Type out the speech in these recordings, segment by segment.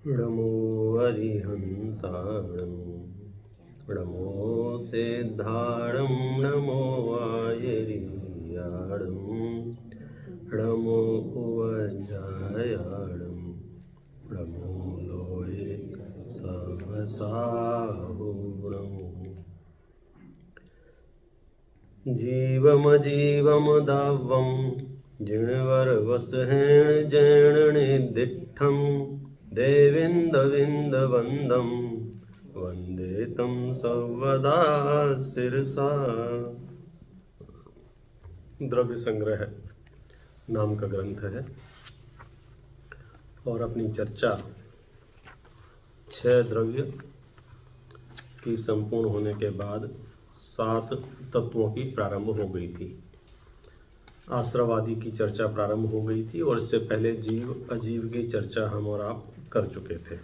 नमो अरिहन्ताणं नमो सिद्धाणं नमो आयर्याणं नमो उवज्जायाणं नमो लोये सहसाहुणम् जीवमजीवमदावं जिणवरवसहेण जैणनिदिष्ठं देविन्दविन्दवन्दं वन्दे तं सर्वदा शिरसा। द्रव्य संग्रह नाम का ग्रंथ है और अपनी चर्चा 6 द्रव्य की संपूर्ण होने के बाद 7 तत्वों की प्रारंभ हो गई थी। आश्रवादी की चर्चा प्रारंभ हो गई थी और इससे पहले जीव अजीव की चर्चा हम और आप कर चुके थे।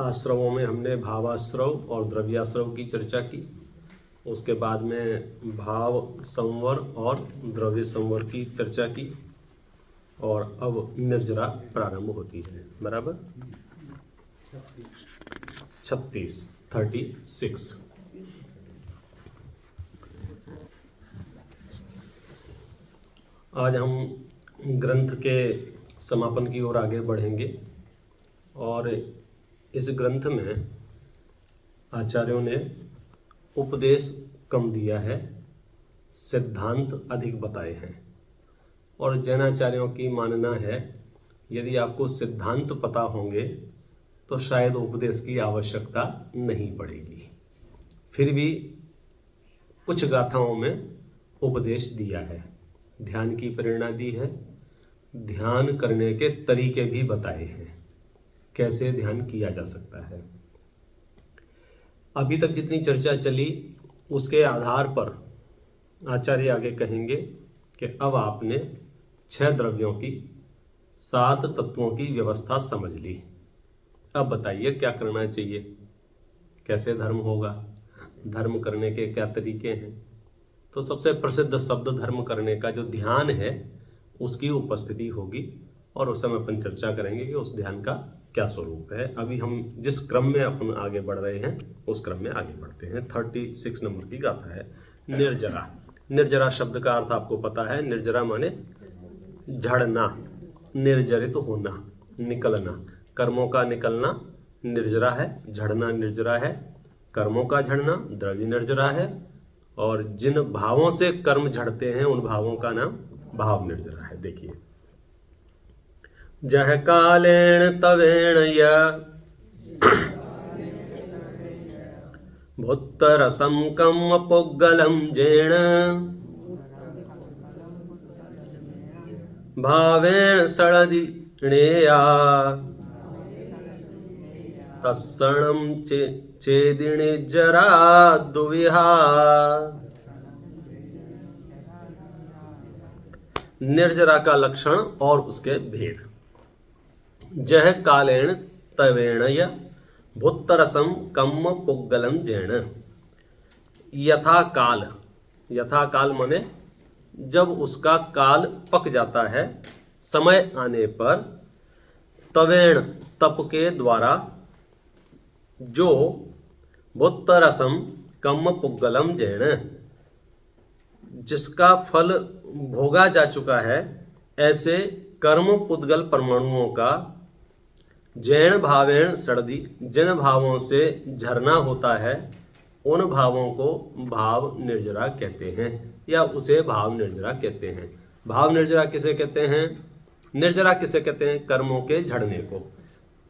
आश्रवों में हमने भावाश्रव और द्रव्याश्रव की चर्चा की, उसके बाद में भाव संवर और द्रव्य संवर की चर्चा की और अब निर्जरा प्रारंभ होती है। बराबर 36 आज हम ग्रंथ के समापन की ओर आगे बढ़ेंगे और इस ग्रंथ में आचार्यों ने उपदेश कम दिया है, सिद्धांत अधिक बताए हैं। और जैनाचार्यों की मानना है यदि आपको सिद्धांत पता होंगे तो शायद उपदेश की आवश्यकता नहीं पड़ेगी। फिर भी कुछ गाथाओं में उपदेश दिया है, ध्यान की प्रेरणा दी है, ध्यान करने के तरीके भी बताए हैं, कैसे ध्यान किया जा सकता है। अभी तक जितनी चर्चा चली उसके आधार पर आचार्य आगे कहेंगे कि अब आपने 6 द्रव्यों की 7 तत्वों की व्यवस्था समझ ली, अब बताइए क्या करना चाहिए, कैसे धर्म होगा, धर्म करने के क्या तरीके हैं। तो सबसे प्रसिद्ध शब्द धर्म करने का जो ध्यान है उसकी उपस्थिति होगी और उस समय अपन चर्चा करेंगे कि उस ध्यान का क्या स्वरूप है। अभी हम जिस क्रम में अपन आगे बढ़ रहे हैं उस क्रम में आगे बढ़ते हैं। 36 नंबर की गाथा है निर्जरा। निर्जरा शब्द का अर्थ आपको पता है, निर्जरा माने झड़ना, निर्जरित होना, निकलना, कर्मों का निकलना निर्जरा है, झड़ना निर्जरा है, कर्मों का झड़ना द्रव्य निर्जरा है और जिन भावों से कर्म झड़ते हैं उन भावों का नाम भाव निर्जरा है। देखिए, जह कालेण तवेण य भुत्तरसं कम पुग्गलं जेण भावेण सळदिणेया तत्सणं चेदिणे जरा दुविहा। निर्जरा का लक्षण और उसके भेद। जह कालेण तवेण य भुत्तरसम कम्म पुग्गलम जैण। यथा काल, यथा काल माने जब उसका काल पक जाता है, समय आने पर, तवेण तप के द्वारा, जो भुत्तरसम कम्म पुग्गलम जैण जिसका फल भोगा जा चुका है, ऐसे कर्म पुद्गल परमाणुओं का जैन भावेण सड़दी, जिन भावों से झरना होता है उन भावों को भाव निर्जरा कहते हैं या उसे भाव निर्जरा कहते हैं। भाव निर्जरा किसे कहते हैं? निर्जरा किसे कहते हैं? कर्मों के झड़ने को।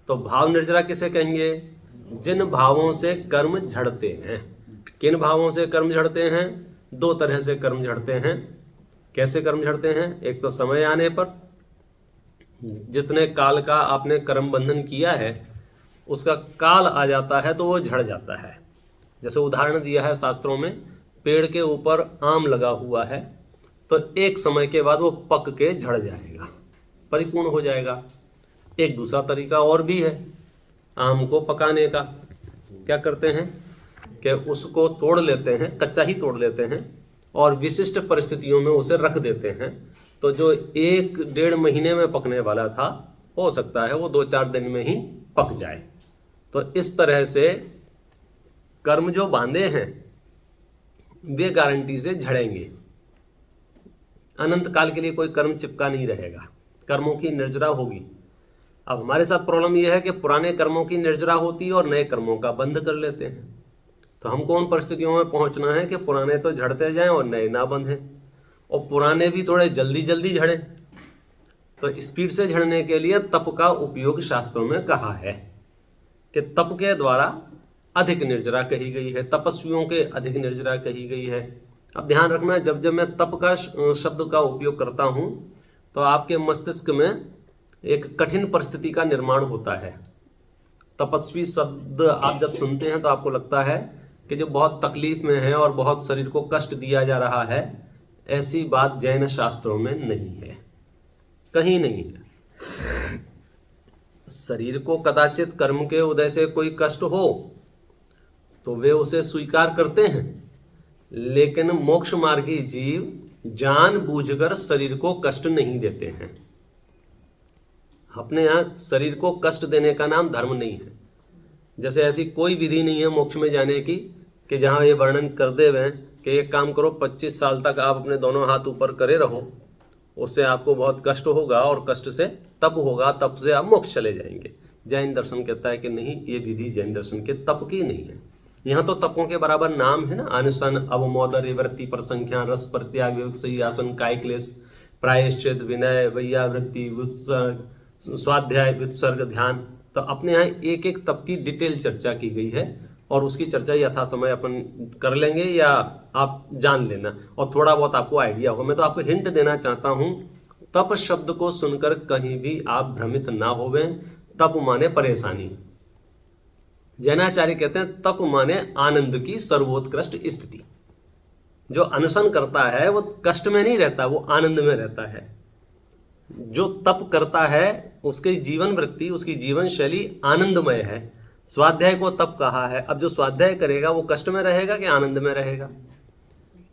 तो भाव निर्जरा किसे कहेंगे? जिन भावों से कर्म झड़ते हैं। किन भावों से कर्म झड़ते हैं? 2 तरह से कर्म झड़ते हैं। कैसे कर्म झड़ते हैं? एक तो समय आने पर, जितने काल का आपने कर्म बंधन किया है उसका काल आ जाता है तो वो झड़ जाता है। जैसे उदाहरण दिया है शास्त्रों में, पेड़ के ऊपर आम लगा हुआ है तो एक समय के बाद वो पक के झड़ जाएगा, परिपूर्ण हो जाएगा। एक दूसरा तरीका और भी है आम को पकाने का। क्या करते हैं कि उसको तोड़ लेते हैं, कच्चा ही तोड़ लेते हैं और विशिष्ट परिस्थितियों में उसे रख देते हैं। तो जो 1-1.5 महीने में पकने वाला था हो सकता है वो 2-4 दिन में ही पक जाए। तो इस तरह से कर्म जो बांधे हैं वे गारंटी से झड़ेंगे, अनंत काल के लिए कोई कर्म चिपका नहीं रहेगा, कर्मों की निर्जरा होगी। अब हमारे साथ प्रॉब्लम यह है कि पुराने कर्मों की निर्जरा होती है और नए कर्मों का बंध कर लेते हैं। तो हमको उन परिस्थितियों में पहुंचना है कि पुराने तो झड़ते जाएं और नए ना बंधें, और पुराने भी थोड़े जल्दी जल्दी झड़े। तो स्पीड से झड़ने के लिए तप का उपयोग शास्त्रों में कहा है कि तप के द्वारा अधिक निर्जरा कही गई है, तपस्वियों के अधिक निर्जरा कही गई है। अब ध्यान रखना, जब जब मैं तप का शब्द का उपयोग करता हूं तो आपके मस्तिष्क में एक कठिन परिस्थिति का निर्माण होता है। तपस्वी शब्द आप जब सुनते हैं तो आपको लगता है कि जो बहुत तकलीफ में है और बहुत शरीर को कष्ट दिया जा रहा है। ऐसी बात जैन शास्त्रों में नहीं है, कहीं नहीं है। शरीर को कदाचित कर्म के उदय से कोई कष्ट हो तो वे उसे स्वीकार करते हैं, लेकिन मोक्ष मार्गी जीव जानबूझकर शरीर को कष्ट नहीं देते हैं। अपने यहाँ शरीर को कष्ट देने का नाम धर्म नहीं है। जैसे ऐसी कोई विधि नहीं है मोक्ष में जाने की कि जहाँ ये वर्णन कर दे हुए कि एक काम करो 25 साल तक आप अपने दोनों हाथ ऊपर करे रहो, उससे आपको बहुत कष्ट होगा और कष्ट से तप होगा, तप से आप मोक्ष चले जाएंगे। जैन दर्शन कहता है कि नहीं, ये विधि जैन दर्शन के तप की नहीं है। यहाँ तो तपों के बराबर नाम है ना, अनशन, अवमोदर्य, वृत्ति, प्रसंख्या, रस, परित्याग, विवक्षयी, आसन, कायक्लेश, प्रायश्चित, विनय, वैयावृत्ति, स्वाध्याय, व्युत्सर्ग, ध्यान। तो अपने यहाँ एक एक तप की डिटेल चर्चा की गई है और उसकी चर्चा यथा समय अपन कर लेंगे या आप जान लेना और थोड़ा बहुत आपको आइडिया होगा। मैं तो आपको हिंट देना चाहता हूँ, तप शब्द को सुनकर कहीं भी आप भ्रमित ना होवें। तप माने परेशानी। जैनाचार्य कहते हैं तप माने आनंद की सर्वोत्कृष्ट स्थिति। जो अनशन करता है वो कष्ट में नहीं रहता, वो आनंद में रहता है। जो तप करता है उसकी जीवन वृत्ति, उसकी जीवन शैली आनंदमय है। स्वाध्याय को तप कहा है। अब जो स्वाध्याय करेगा वो कष्ट में रहेगा कि आनंद में रहेगा?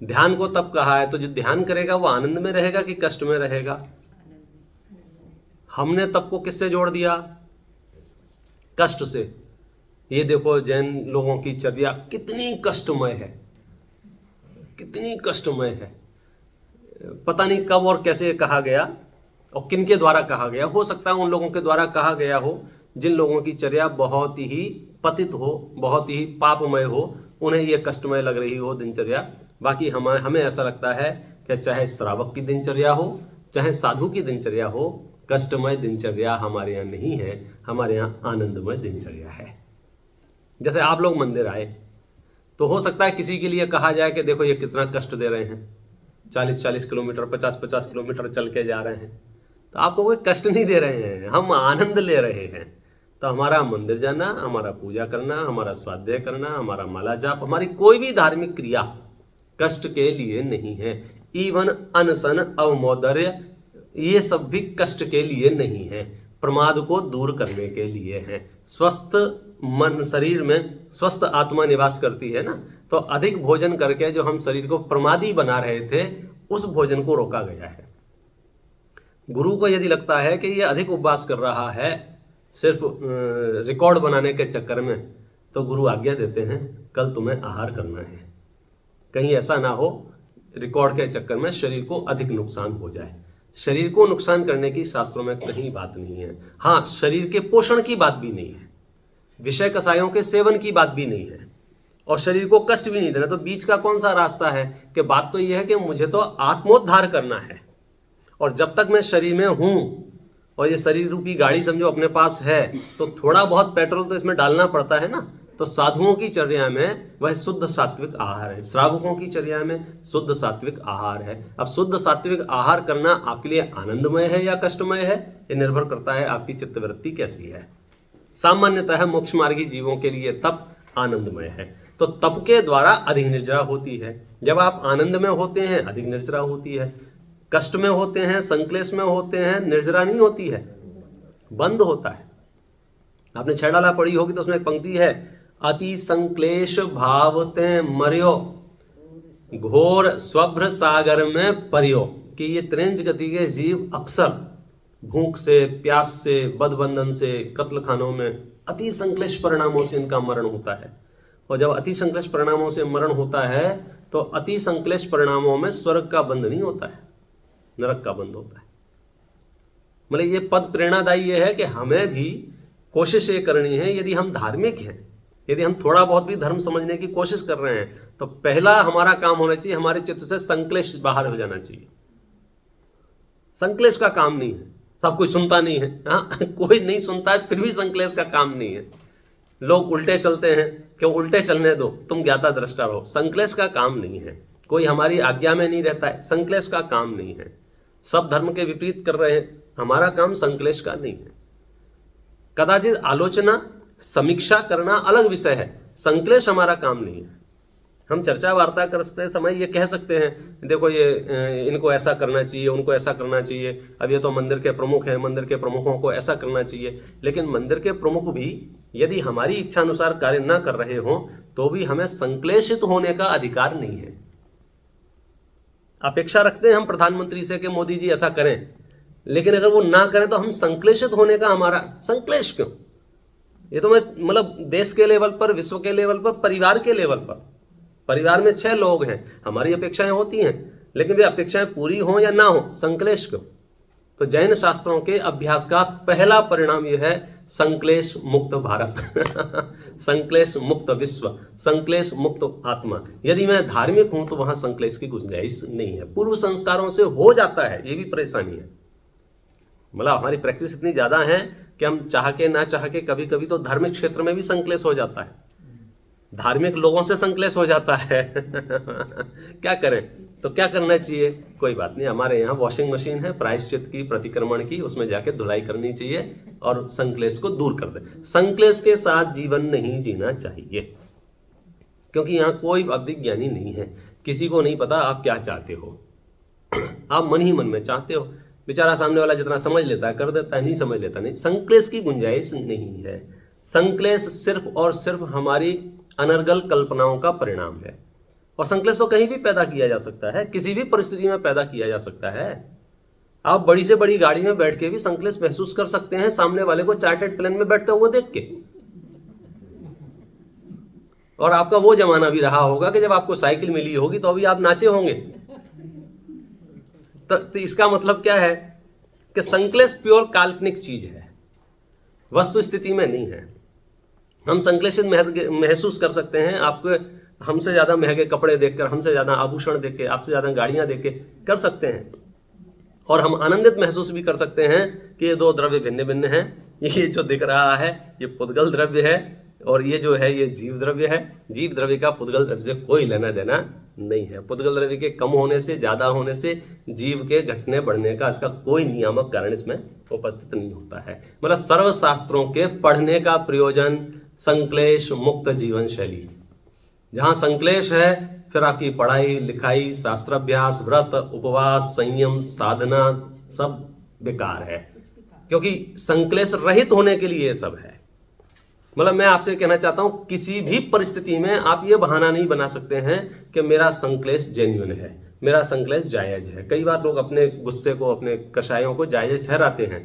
ध्यान को तप कहा है, तो जो ध्यान करेगा वो आनंद में रहेगा कि कष्ट में रहेगा? हमने तप को किससे जोड़ दिया? कष्ट से। ये देखो जैन लोगों की चर्या कितनी कष्टमय है, कितनी कष्टमय है। पता नहीं कब और कैसे कहा गया और किन के द्वारा कहा गया। हो सकता है उन लोगों के द्वारा कहा गया हो जिन लोगों की चर्या बहुत ही पतित हो, बहुत ही पापमय हो, उन्हें ये कष्टमय लग रही हो दिनचर्या। बाकी हमें ऐसा लगता है कि चाहे श्रावक की दिनचर्या हो, चाहे साधु की दिनचर्या हो, कष्टमय दिनचर्या हमारे यहाँ नहीं है, हमारे यहाँ आनंदमय दिनचर्या है। जैसे आप लोग मंदिर आए तो हो सकता है किसी के लिए कहा जाए कि देखो ये कितना कष्ट दे रहे हैं, 40-40 किलोमीटर, 50-50 किलोमीटर चल के जा रहे हैं। तो आपको कोई कष्ट नहीं दे रहे हैं, हम आनंद ले रहे हैं। तो हमारा मंदिर जाना, हमारा पूजा करना, हमारा स्वाध्याय करना, हमारा माला जाप, हमारी कोई भी धार्मिक क्रिया कष्ट के लिए नहीं है। इवन अनशन, अवमोदर्य, ये सब भी कष्ट के लिए नहीं है, प्रमाद को दूर करने के लिए है। स्वस्थ मन, शरीर में स्वस्थ आत्मा निवास करती है ना, तो अधिक भोजन करके जो हम शरीर को प्रमादी बना रहे थे उस भोजन को रोका गया है। गुरु को यदि लगता है कि ये अधिक उपवास कर रहा है सिर्फ रिकॉर्ड बनाने के चक्कर में, तो गुरु आज्ञा देते हैं कल तुम्हें आहार करना है। कहीं ऐसा ना हो रिकॉर्ड के चक्कर में शरीर को अधिक नुकसान हो जाए। शरीर को नुकसान करने की शास्त्रों में कहीं बात नहीं है। हाँ, शरीर के पोषण की बात भी नहीं है, विषय कषायों के सेवन की बात भी नहीं है, और शरीर को कष्ट भी नहीं देना। तो बीच का कौन सा रास्ता है? कि बात तो यह है कि मुझे तो आत्मोद्धार करना है, और जब तक मैं शरीर में हूं और ये शरीर रूपी गाड़ी समझो अपने पास है, तो थोड़ा बहुत पेट्रोल तो इसमें डालना पड़ता है ना। तो साधुओं की चर्या में वह शुद्ध सात्विक आहार है, श्रावकों की चर्या में शुद्ध सात्विक आहार है। अब शुद्ध सात्विक आहार करना आपके लिए आनंदमय है या कष्टमय है, ये निर्भर करता है आपकी चित्तवृत्ति कैसी है। सामान्यतः मोक्ष मार्गी जीवों के लिए तप आनंदमय है, तो तप के द्वारा अधिक निर्जरा होती है। जब आप आनंद में होते हैं अधिक निर्जरा होती है, कष्ट में होते हैं, संक्लेश में होते हैं, निर्जरा नहीं होती है, बंद होता है। आपने छेड़ाला पढ़ी होगी तो उसमें एक पंक्ति है, अति संक्लेश भावते मर्यो घोर स्वभ्र सागर में परियो, कि ये त्रिंज गति के जीव अक्सर भूख से, प्यास से, बदबंधन से, कत्ल खानों में अति संक्लिष्ट परिणामों से इनका मरण होता है। और जब अति संक्लिष्ट परिणामों से मरण होता है तो अति संक्लिष्ट परिणामों में स्वर्ग का बंध नहीं होता है, नरक का बंध होता है। मतलब ये पद प्रेरणादायी ये है कि हमें भी कोशिश ये करनी है, यदि हम धार्मिक हैं, यदि हम थोड़ा बहुत भी धर्म समझने की कोशिश कर रहे हैं, तो पहला हमारा काम होना चाहिए, हमारे चित्त से संक्लेश बाहर हो जाना चाहिए। संक्लेश का काम नहीं है, सब कोई सुनता नहीं है, हाँ कोई नहीं सुनता है फिर भी संक्लेश का काम नहीं है। लोग उल्टे चलते हैं, क्यों उल्टे चलने दो, तुम ज्ञाता दृष्टा रहो, संक्लेश का काम नहीं है। कोई हमारी आज्ञा में नहीं रहता है, संक्लेश का काम नहीं है। सब धर्म के विपरीत कर रहे हैं, हमारा काम संक्लेश का नहीं है। कदाचित आलोचना, समीक्षा करना अलग विषय है, संक्लेश हमारा काम नहीं है। हम चर्चा वार्ता करते समय ये कह सकते हैं, देखो ये इनको ऐसा करना चाहिए, उनको ऐसा करना चाहिए, अब ये तो मंदिर के प्रमुख हैं, मंदिर के प्रमुखों को ऐसा करना चाहिए। लेकिन मंदिर के प्रमुख भी यदि हमारी इच्छा अनुसार कार्य न कर रहे हों तो भी हमें संक्लेशित होने का अधिकार नहीं है। अपेक्षा रखते हैं हम प्रधानमंत्री से कि मोदी जी ऐसा करें, लेकिन अगर वो ना करें तो हम संक्लेशित होने का हमारा संक्लेश क्यों? ये तो मैं मतलब देश के लेवल पर, विश्व के लेवल पर, परिवार के लेवल पर, परिवार में 6 लोग हैं, हमारी अपेक्षाएं होती हैं, लेकिन वे अपेक्षाएं पूरी हों या ना हो, संक्लेश क्यों? तो जैन शास्त्रों के अभ्यास का पहला परिणाम यह है संक्लेश मुक्त भारत संक्लेश मुक्त विश्व, संक्लेश मुक्त आत्मा। यदि मैं धार्मिक हूं तो वहां संक्लेश की गुंजाइश नहीं है। पूर्व संस्कारों से हो जाता है, ये भी परेशानी है। मतलब हमारी प्रैक्टिस इतनी ज्यादा है कि हम चाह के ना चाह के कभी कभी तो धार्मिक क्षेत्र में भी संक्लेश हो जाता है, धार्मिक लोगों से संक्लेश हो जाता है क्या करें? तो क्या करना चाहिए? कोई बात नहीं, हमारे यहाँ वॉशिंग मशीन है प्रायश्चित की, प्रतिक्रमण की, उसमें जाके धुलाई करनी चाहिए और संक्लेश को दूर कर दे। संक्लेश के साथ जीवन नहीं जीना चाहिए, क्योंकि यहाँ कोई अवधि ज्ञानी नहीं है, किसी को नहीं पता आप क्या चाहते हो आप मन ही मन में चाहते हो। बेचारा सामने वाला जितना समझ लेता है कर देता है, नहीं समझ लेता नहीं। संक्लेश की गुंजाइश नहीं है। संक्लेश सिर्फ और सिर्फ हमारी अनर्गल कल्पनाओं का परिणाम है। और संक्लेश तो कहीं भी पैदा किया जा सकता है, किसी भी परिस्थिति में पैदा किया जा सकता है। आप बड़ी से बड़ी गाड़ी में बैठ के भी संक्लेश महसूस कर सकते हैं, सामने वाले को चार्टर्ड प्लेन में बैठते हुए देख के। और आपका वो जमाना भी रहा होगा कि जब आपको साइकिल मिली होगी तो अभी आप नाचे होंगे। तो इसका मतलब क्या है कि संक्लेश प्योर काल्पनिक चीज है, वस्तु स्थिति में नहीं है। हम संक्लेशित महसूस कर सकते हैं, आपको हमसे ज्यादा महंगे कपड़े देखकर, हमसे ज्यादा आभूषण देख के, आपसे ज्यादा गाड़ियां देख के कर सकते हैं। और हम आनंदित महसूस भी कर सकते हैं कि ये 2 द्रव्य भिन्न भिन्न हैं। ये जो दिख रहा है ये पुद्गल द्रव्य है और ये जो है ये जीव द्रव्य है। जीव द्रव्य का पुद्गल द्रव्य से कोई लेना देना नहीं है। पुद्गल द्रव्य के कम होने से, ज्यादा होने से, जीव के घटने बढ़ने का इसका कोई नियामक कारण इसमें उपस्थित नहीं होता है। मतलब सर्वशास्त्रों के पढ़ने का प्रयोजन संक्लेश मुक्त जीवन शैली। जहां संक्लेश है फिर आपकी पढ़ाई लिखाई, शास्त्राभ्यास, व्रत, उपवास, संयम, साधना सब बेकार है, क्योंकि संक्लेश रहित होने के लिए ये सब है। मतलब मैं आपसे कहना चाहता हूं, किसी भी परिस्थिति में आप ये बहाना नहीं बना सकते हैं कि मेरा संक्लेश जेन्युइन है, मेरा संक्लेश जायज है। कई बार लोग अपने गुस्से को, अपने कषायों को जायज ठहराते हैं।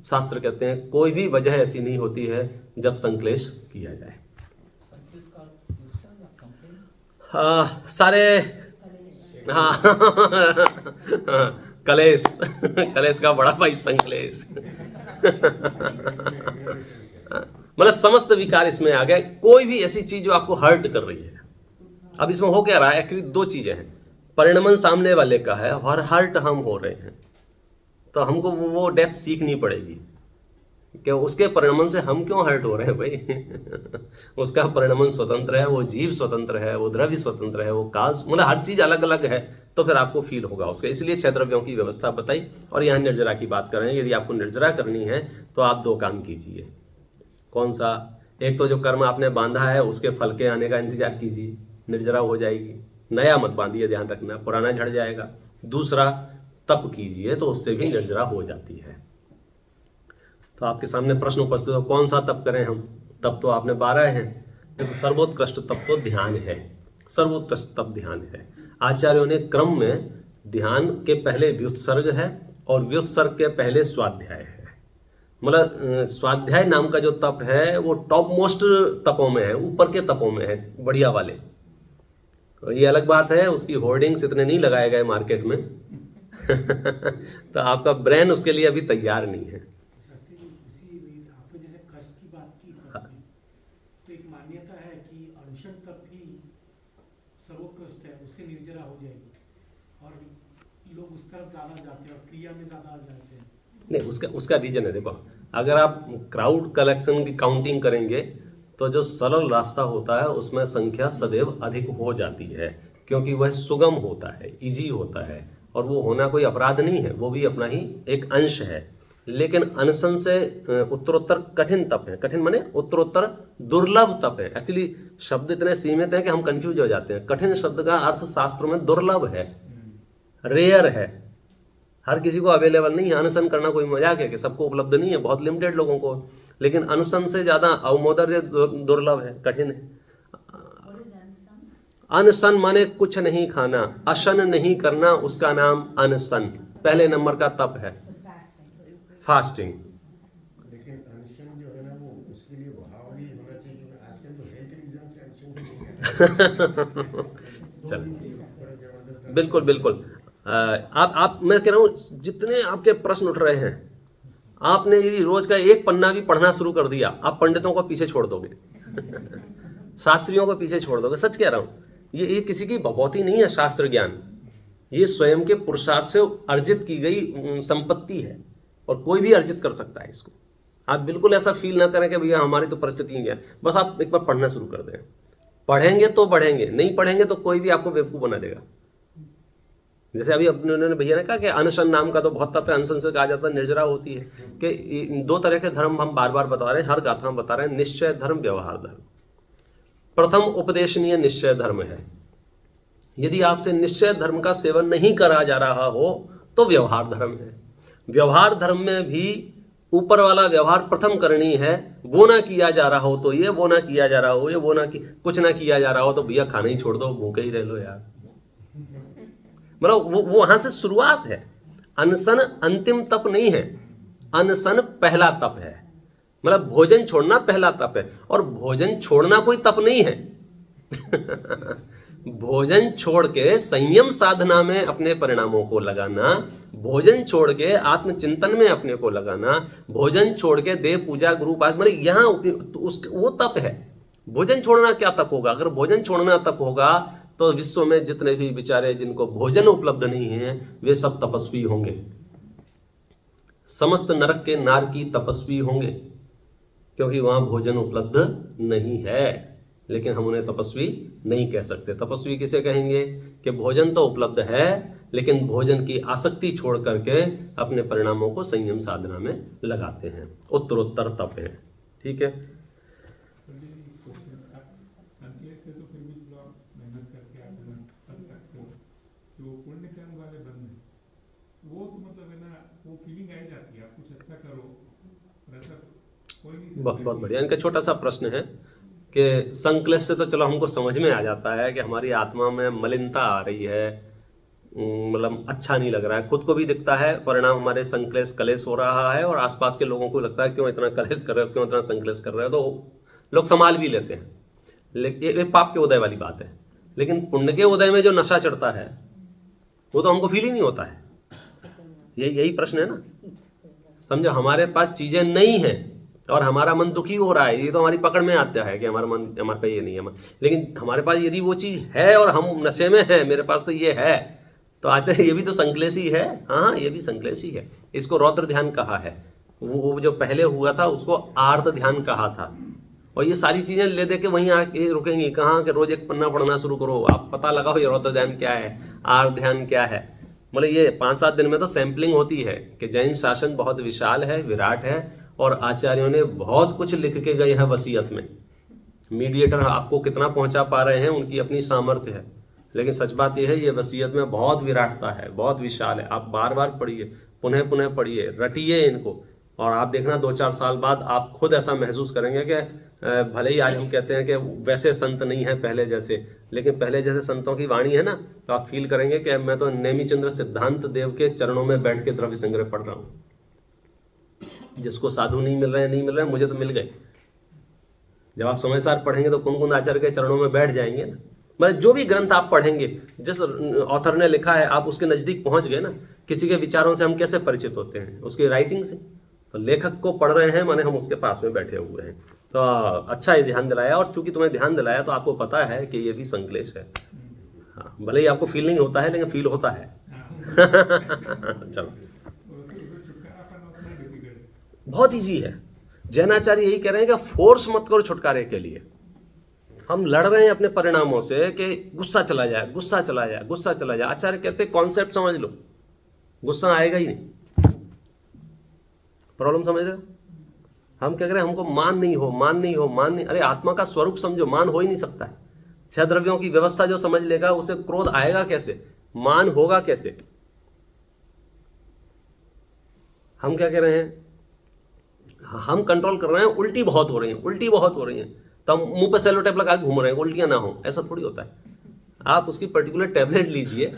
शास्त्र कहते हैं कोई भी वजह ऐसी नहीं होती है जब संक्लेश किया जाए। सारे हाँ कलेश कलेश का बड़ा भाई संक्लेश मतलब समस्त विकार इसमें आ गए। कोई भी ऐसी चीज जो आपको हर्ट कर रही है। अब इसमें हो क्या रहा है, एक्चुअली 2 चीजें हैं। परिणमन सामने वाले का है और हर्ट हम हो रहे हैं, तो हमको वो डेप्थ सीखनी पड़ेगी कि उसके परिणमन से हम क्यों हर्ट हो रहे हैं भाई उसका परिणमन स्वतंत्र है, वो जीव स्वतंत्र है, वो द्रव्य स्वतंत्र है, वो काल, मतलब हर चीज अलग अलग है, तो फिर आपको फील होगा उसका। इसलिए 6 द्रव्यों की व्यवस्था बताई। और यहाँ निर्जरा की बात कर रहे हैं। यदि आपको निर्जरा करनी है तो आप 2 काम कीजिए। कौन सा? एक तो जो कर्म आपने बांधा है उसके फल के आने का इंतजार कीजिए, निर्जरा हो जाएगी। नया मत बांधिए, ध्यान रखना, पुराना झड़ जाएगा। दूसरा, तप कीजिए तो उससे भी निर्जरा हो जाती है। तो आपके सामने प्रश्न उपस्थित हो, कौन सा तप करें हम? तप तो आपने 12 हैं, तो सर्वोत्कृष्ट तप तो ध्यान है। सर्वोत्कृष्ट तप ध्यान है। आचार्यों ने क्रम में ध्यान के पहले व्युत्सर्ग है और व्युत्सर्ग के पहले स्वाध्याय है। मतलब स्वाध्याय नाम का जो तप है वो टॉप मोस्ट तपों में है, ऊपर के तपों में है, बढ़िया वाले। तो ये अलग बात है, उसकी होर्डिंग्स इतने नहीं लगाए गए मार्केट में तो आपका ब्रेन उसके लिए अभी तैयार नहीं है। आपने जैसे कष्ट की बात की तो एक मान्यता है कि अनशन तप ही सर्वोत्कृष्ट है, उससे निर्जरा हो जाएगी और लोग उस तरफ ज्यादा जाते हैं और क्रिया में ज्यादा आ जाते हैं। नहीं, उसका रीजन है, देखो अगर आप क्राउड कलेक्शन की काउंटिंग करेंगे तो जो सरल रास्ता होता है उसमें संख्या सदैव अधिक हो जाती है, क्योंकि वह सुगम होता है, इजी होता है, और वो होना कोई अपराध नहीं है, वो भी अपना ही एक अंश है। लेकिन अनशन से उत्तरोत्तर कठिन तप है, कठिन माने उत्तरोत्तर दुर्लभ तप है। एक्चुअली शब्द इतने सीमित हैं कि हम कंफ्यूज हो जाते हैं। कठिन शब्द का अर्थ शास्त्रों में दुर्लभ है, रेयर है, हर किसी को अवेलेबल नहीं है। अनशन करना कोई मजाक है कि सबको उपलब्ध नहीं है, बहुत लिमिटेड लोगों को। लेकिन अनशन से ज्यादा अवमोदर्य दुर्लभ है, कठिन है। अनशन माने कुछ नहीं खाना, अशन नहीं करना, उसका नाम अनशन, पहले नंबर का तप है, फास्टिंग। लेकिन अनशन जो है ना वो उसके लिए भाव भी होना चाहिए, क्योंकि आजकल तो हेल्थ रीजन से अनशन चल बिल्कुल बिल्कुल। आप मैं कह रहा हूँ जितने आपके प्रश्न उठ रहे हैं, आपने यदि रोज का एक पन्ना भी पढ़ना शुरू कर दिया, आप पंडितों को पीछे छोड़ दोगे शास्त्रियों को पीछे छोड़ दोगे। सच कह रहा हूँ, ये किसी की भगवती नहीं है शास्त्र ज्ञान, ये स्वयं के पुरुषार्थ से अर्जित की गई संपत्ति है, और कोई भी अर्जित कर सकता है इसको। आप बिल्कुल ऐसा फील ना करें कि भैया हमारी तो परिस्थिति नहीं है। बस आप एक बार पढ़ना शुरू कर दें, पढ़ेंगे तो बढ़ेंगे, नहीं पढ़ेंगे तो कोई भी आपको बेवकूफ बना देगा। जैसे अभी अपने उन्होंने भैया ने कहा कि अनशन नाम का तो बहुत तप है, अनशन से कहा जाता है निर्जरा होती है। कि दो तरह के धर्म हम बार बार बता रहे हैं, हर गाथा में बता रहे हैं, निश्चय धर्म, व्यवहार धर्म। प्रथम उपदेशनीय निश्चय धर्म है। यदि आपसे निश्चय धर्म का सेवन नहीं करा जा रहा हो तो व्यवहार धर्म है। व्यवहार धर्म में भी ऊपर वाला व्यवहार प्रथम करनी है, वो ना किया जा रहा हो तो ये, वो ना किया जा रहा हो ये, वो ना कुछ ना किया जा रहा हो तो भैया खाना ही छोड़ दो, भूखे ही रह लो यार। मतलब वो वहां से शुरुआत है। अनशन अंतिम तप नहीं है, अनशन पहला तप है। मतलब भोजन छोड़ना पहला तप है, और भोजन छोड़ना कोई तप नहीं है भोजन छोड़ के संयम साधना में अपने परिणामों को लगाना, भोजन छोड़ के आत्मचिंतन में अपने को लगाना, भोजन छोड़ के देव पूजा गुरु पाठ, मतलब यहाँ वो तप है। भोजन छोड़ना क्या तप होगा? अगर भोजन छोड़ना तप होगा तो विश्व में जितने भी बेचारे जिनको भोजन उपलब्ध नहीं है वे सब तपस्वी होंगे, समस्त नरक के नारकी तपस्वी होंगे, क्योंकि वहां भोजन उपलब्ध नहीं है। लेकिन हम उन्हें तपस्वी नहीं कह सकते। तपस्वी किसे कहेंगे? कि भोजन तो उपलब्ध है लेकिन भोजन की आसक्ति छोड़ करके अपने परिणामों को संयम साधना में लगाते हैं, उत्तरोत्तर तप है। ठीक है, बहुत बढ़िया। इनका छोटा सा प्रश्न है कि संक्लेश से तो चलो हमको समझ में आ जाता है कि हमारी आत्मा में मलिनता आ रही है, मतलब अच्छा नहीं लग रहा है, खुद को भी दिखता है परिणाम, हमारे संक्लेश कलेश हो रहा है, और आसपास के लोगों को लगता है क्यों इतना कलेश कर रहे हो, क्यों इतना संक्लेश कर रहे हो, तो लोग संभाल भी लेते हैं। लेकिन ये पाप के उदय वाली बात है। लेकिन पुण्य के उदय में जो नशा चढ़ता है वो तो हमको फील ही नहीं होता है। यही प्रश्न है ना। समझो हमारे पास चीजें नहीं है और हमारा मन दुखी हो रहा है, ये तो हमारी पकड़ में आता है कि हमारा मन, हमारे पास ये नहीं है। लेकिन हमारे पास यदि वो चीज है और हम नशे में है, मेरे पास तो ये है, तो अच्छा ये भी तो संक्लेशी है। हाँ, ये भी संक्लेशी है। इसको रौद्र ध्यान कहा है। वो जो पहले हुआ था उसको आर्त ध्यान कहा था। और ये सारी चीजें ले दे के वहीं आके रुकेंगी कहाँ? कि रोज एक पन्ना पढ़ना शुरू करो, आप पता लगाओ ये रौद्र ध्यान क्या है, आर्त ध्यान क्या है। मतलब ये 5-7 दिन में तो सैंपलिंग होती है कि जैन शासन बहुत विशाल है, विराट है, और आचार्यों ने बहुत कुछ लिख के गए हैं वसीयत में। मीडिएटर आपको कितना पहुंचा पा रहे हैं उनकी अपनी सामर्थ्य है, लेकिन सच बात यह है ये वसीयत में बहुत विराटता है, बहुत विशाल है। आप बार बार पढ़िए, पुनः पुनः पढ़िए, रटिए इनको, और आप देखना 2-4 साल बाद आप खुद ऐसा महसूस करेंगे कि भले ही आज हम कहते हैं कि वैसे संत नहीं है पहले जैसे, लेकिन पहले जैसे संतों की वाणी है ना, तो आप फील करेंगे कि मैं तो नेमीचंद्र सिद्धांत देव के चरणों में बैठ के द्रव्य संग्रह पढ़ रहा हूँ। जिसको साधु नहीं मिल रहे, मुझे तो मिल गए। जब आप समय सार पढ़ेंगे तो कुंद आचार्य के चरणों में बैठ जाएंगे ना। मतलब जो भी ग्रंथ आप पढ़ेंगे, जिस ऑथर ने लिखा है, आप उसके नज़दीक पहुंच गए ना। किसी के विचारों से हम कैसे परिचित होते हैं? उसकी राइटिंग से। तो लेखक को पढ़ रहे हैं माने हम उसके पास में बैठे हुए हैं। तो अच्छा ही ध्यान दिलाया, और चूंकि तुम्हें ध्यान दिलाया तो आपको पता है कि ये भी संकलेश है। हाँ, भले ही आपको फील नहीं होता है, लेकिन फील होता है। चलो, बहुत ईजी है। जैनाचार्य यही कह रहे हैं कि फोर्स मत करो छुटकारे के लिए। हम लड़ रहे हैं अपने परिणामों से कि गुस्सा चला जाए, गुस्सा चला जाए, गुस्सा चला जाए। आचार्य कहते कॉन्सेप्ट समझ लो, गुस्सा आएगा ही नहीं। प्रॉब्लम समझ रहे हो? हम क्या कह रहे हैं, हमको मान नहीं हो, मान नहीं हो, मान नहीं। अरे आत्मा का स्वरूप समझो, मान हो ही नहीं सकता है। 6 द्रव्यों की व्यवस्था जो समझ लेगा उसे क्रोध आएगा कैसे, मान होगा कैसे? हम क्या कह रहे हैं, हम कंट्रोल कर रहे हैं, उल्टी बहुत हो रही है, उल्टी बहुत हो रही है, तो हम मुंह पे सेलो टेप लगा के घूम रहे हैं, उल्टियां ना हो। ऐसा थोड़ी होता है। आप उसकी पर्टिकुलर टैबलेट लीजिए,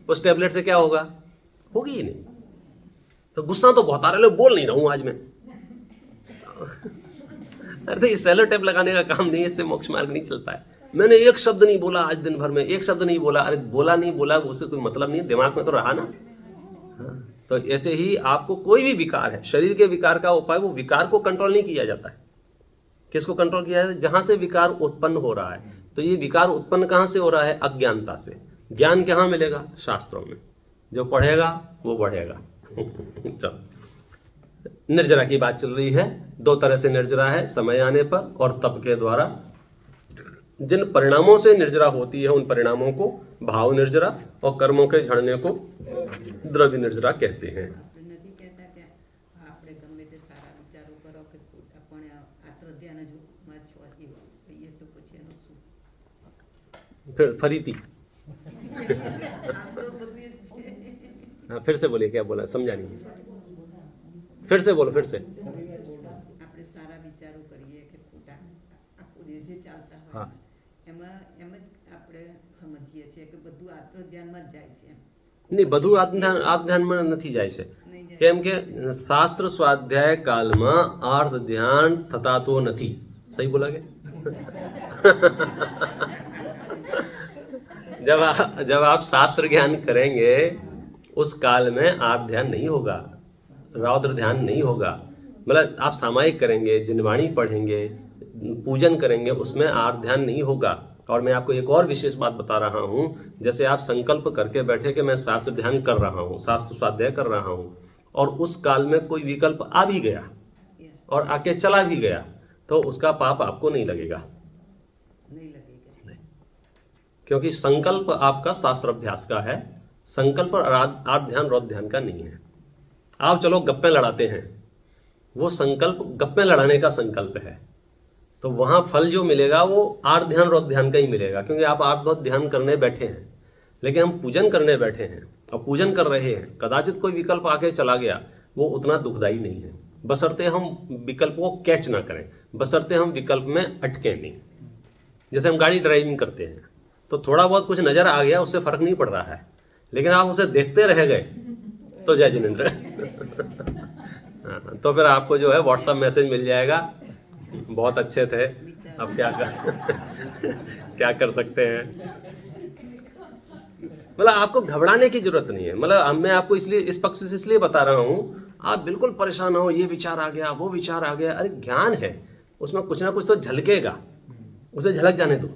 उस टैबलेट से क्या होगा? होगी ही नहीं। तो गुस्सा तो बहुत आ रहा है, बोल नहीं रहा हूं आज मैं। अरे ये सेलो टेप लगाने का काम नहीं है, इससे मोक्ष मार्ग नहीं चलता है। मैंने एक शब्द नहीं बोला आज दिन भर में, एक शब्द नहीं बोला। अरे बोला नहीं बोला उससे कोई मतलब नहीं, दिमाग में तो रहा ना। तो ऐसे ही आपको कोई भी विकार है, शरीर के विकार का उपाय, वो विकार को कंट्रोल नहीं किया जाता है। किसको कंट्रोल किया जाता है? जहां से विकार उत्पन्न हो रहा है। तो ये विकार उत्पन्न कहां से हो रहा है? अज्ञानता से। ज्ञान कहां मिलेगा? शास्त्रों में। जो पढ़ेगा वो बढ़ेगा। चलो, निर्जरा की बात चल रही है। 2 तरह से निर्जरा है, समय आने पर और तप के द्वारा। जिन परिणामों से निर्जरा होती है उन परिणामों को भाव निर्जरा और कर्मों के झड़ने को द्रव्य निर्जरा कहते हैं। નથી કહેતા કે આપણે ગમે તે સારા વિચારો કરો કે ખોટા, પણ આત્ર ધ્યાન જ માં છોતી હોય તો પછી એનું શું? फिर फरीती। આમ તો બધું જ છે। हाँ, फिर से बोलिए, क्या बोला? समझा नहीं। फिर से बोलो, फिर से। આપણે સારા વિચારો કરીએ કે ખોટા, આખો દિવસ જે ચાલતા હોય હા। એમાં એમ જ આપણે સમજીએ છીએ કે બધું આત્ર ધ્યાનમાં જ જાય છે એમ। नहीं, બધું आप ध्यान में નથી જાય છે। નહીં જાય। કેમ કે શાસ્ત્ર स्वाध्याय कालમાં अर्थ ध्यान થતા તો નથી। सही बोला क्या? जब आप शास्त्र ज्ञान करेंगे उस काल में आर्थ ध्यान नहीं होगा, रौद्र ध्यान नहीं होगा। मतलब आप सामायिक करेंगे, जिनवाणी पढ़ेंगे, पूजन करेंगे, उसमें आर्थ ध्यान नहीं होगा। और मैं आपको एक और विशेष बात बता रहा हूँ, जैसे आप संकल्प करके बैठे कि मैं शास्त्र ध्यान कर रहा हूँ, शास्त्र स्वाध्याय कर रहा हूँ, और उस काल में कोई विकल्प आ भी गया और आके चला भी गया, तो उसका पाप आपको नहीं लगेगा। નહીં लगेगा। क्योंकि संकल्प आपका शास्त्र अभ्यास का है, संकल्प आर्थ ध्यान रौद्र ध्यान का नहीं है। आप चलो गप्पे लड़ाते हैं, वो संकल्प गप्पे लड़ाने का संकल्प है, तो वहां फल जो मिलेगा वो आर्थ ध्यान रौद्र ध्यान का ही मिलेगा। क्योंकि आप आर्थ रौद्र ध्यान करने बैठे हैं, लेकिन हम पूजन करने बैठे हैं और पूजन कर रहे हैं, कदाचित कोई विकल्प आके चला गया, वो उतना दुखदाई नहीं है, बशर्ते हम विकल्प को कैच ना करें, बशर्ते हम विकल्प में अटके नहीं। जैसे हम गाड़ी ड्राइविंग करते हैं तो थोड़ा बहुत कुछ नजर आ गया, उससे फर्क नहीं पड़ रहा है, लेकिन आप उसे देखते रह गए तो जय जिनेंद्र। तो फिर आपको जो है व्हाट्सएप मैसेज मिल जाएगा, बहुत अच्छे थे, अब क्या कर सकते हैं। मतलब आपको घबराने की जरूरत नहीं है। मतलब मैं आपको इसलिए इस पक्ष से इसलिए बता रहा हूँ, आप बिल्कुल परेशान हो, ये विचार आ गया, वो विचार आ गया। अरे ज्ञान है, उसमें कुछ ना कुछ तो झलकेगा, उसे झलक जाने दो।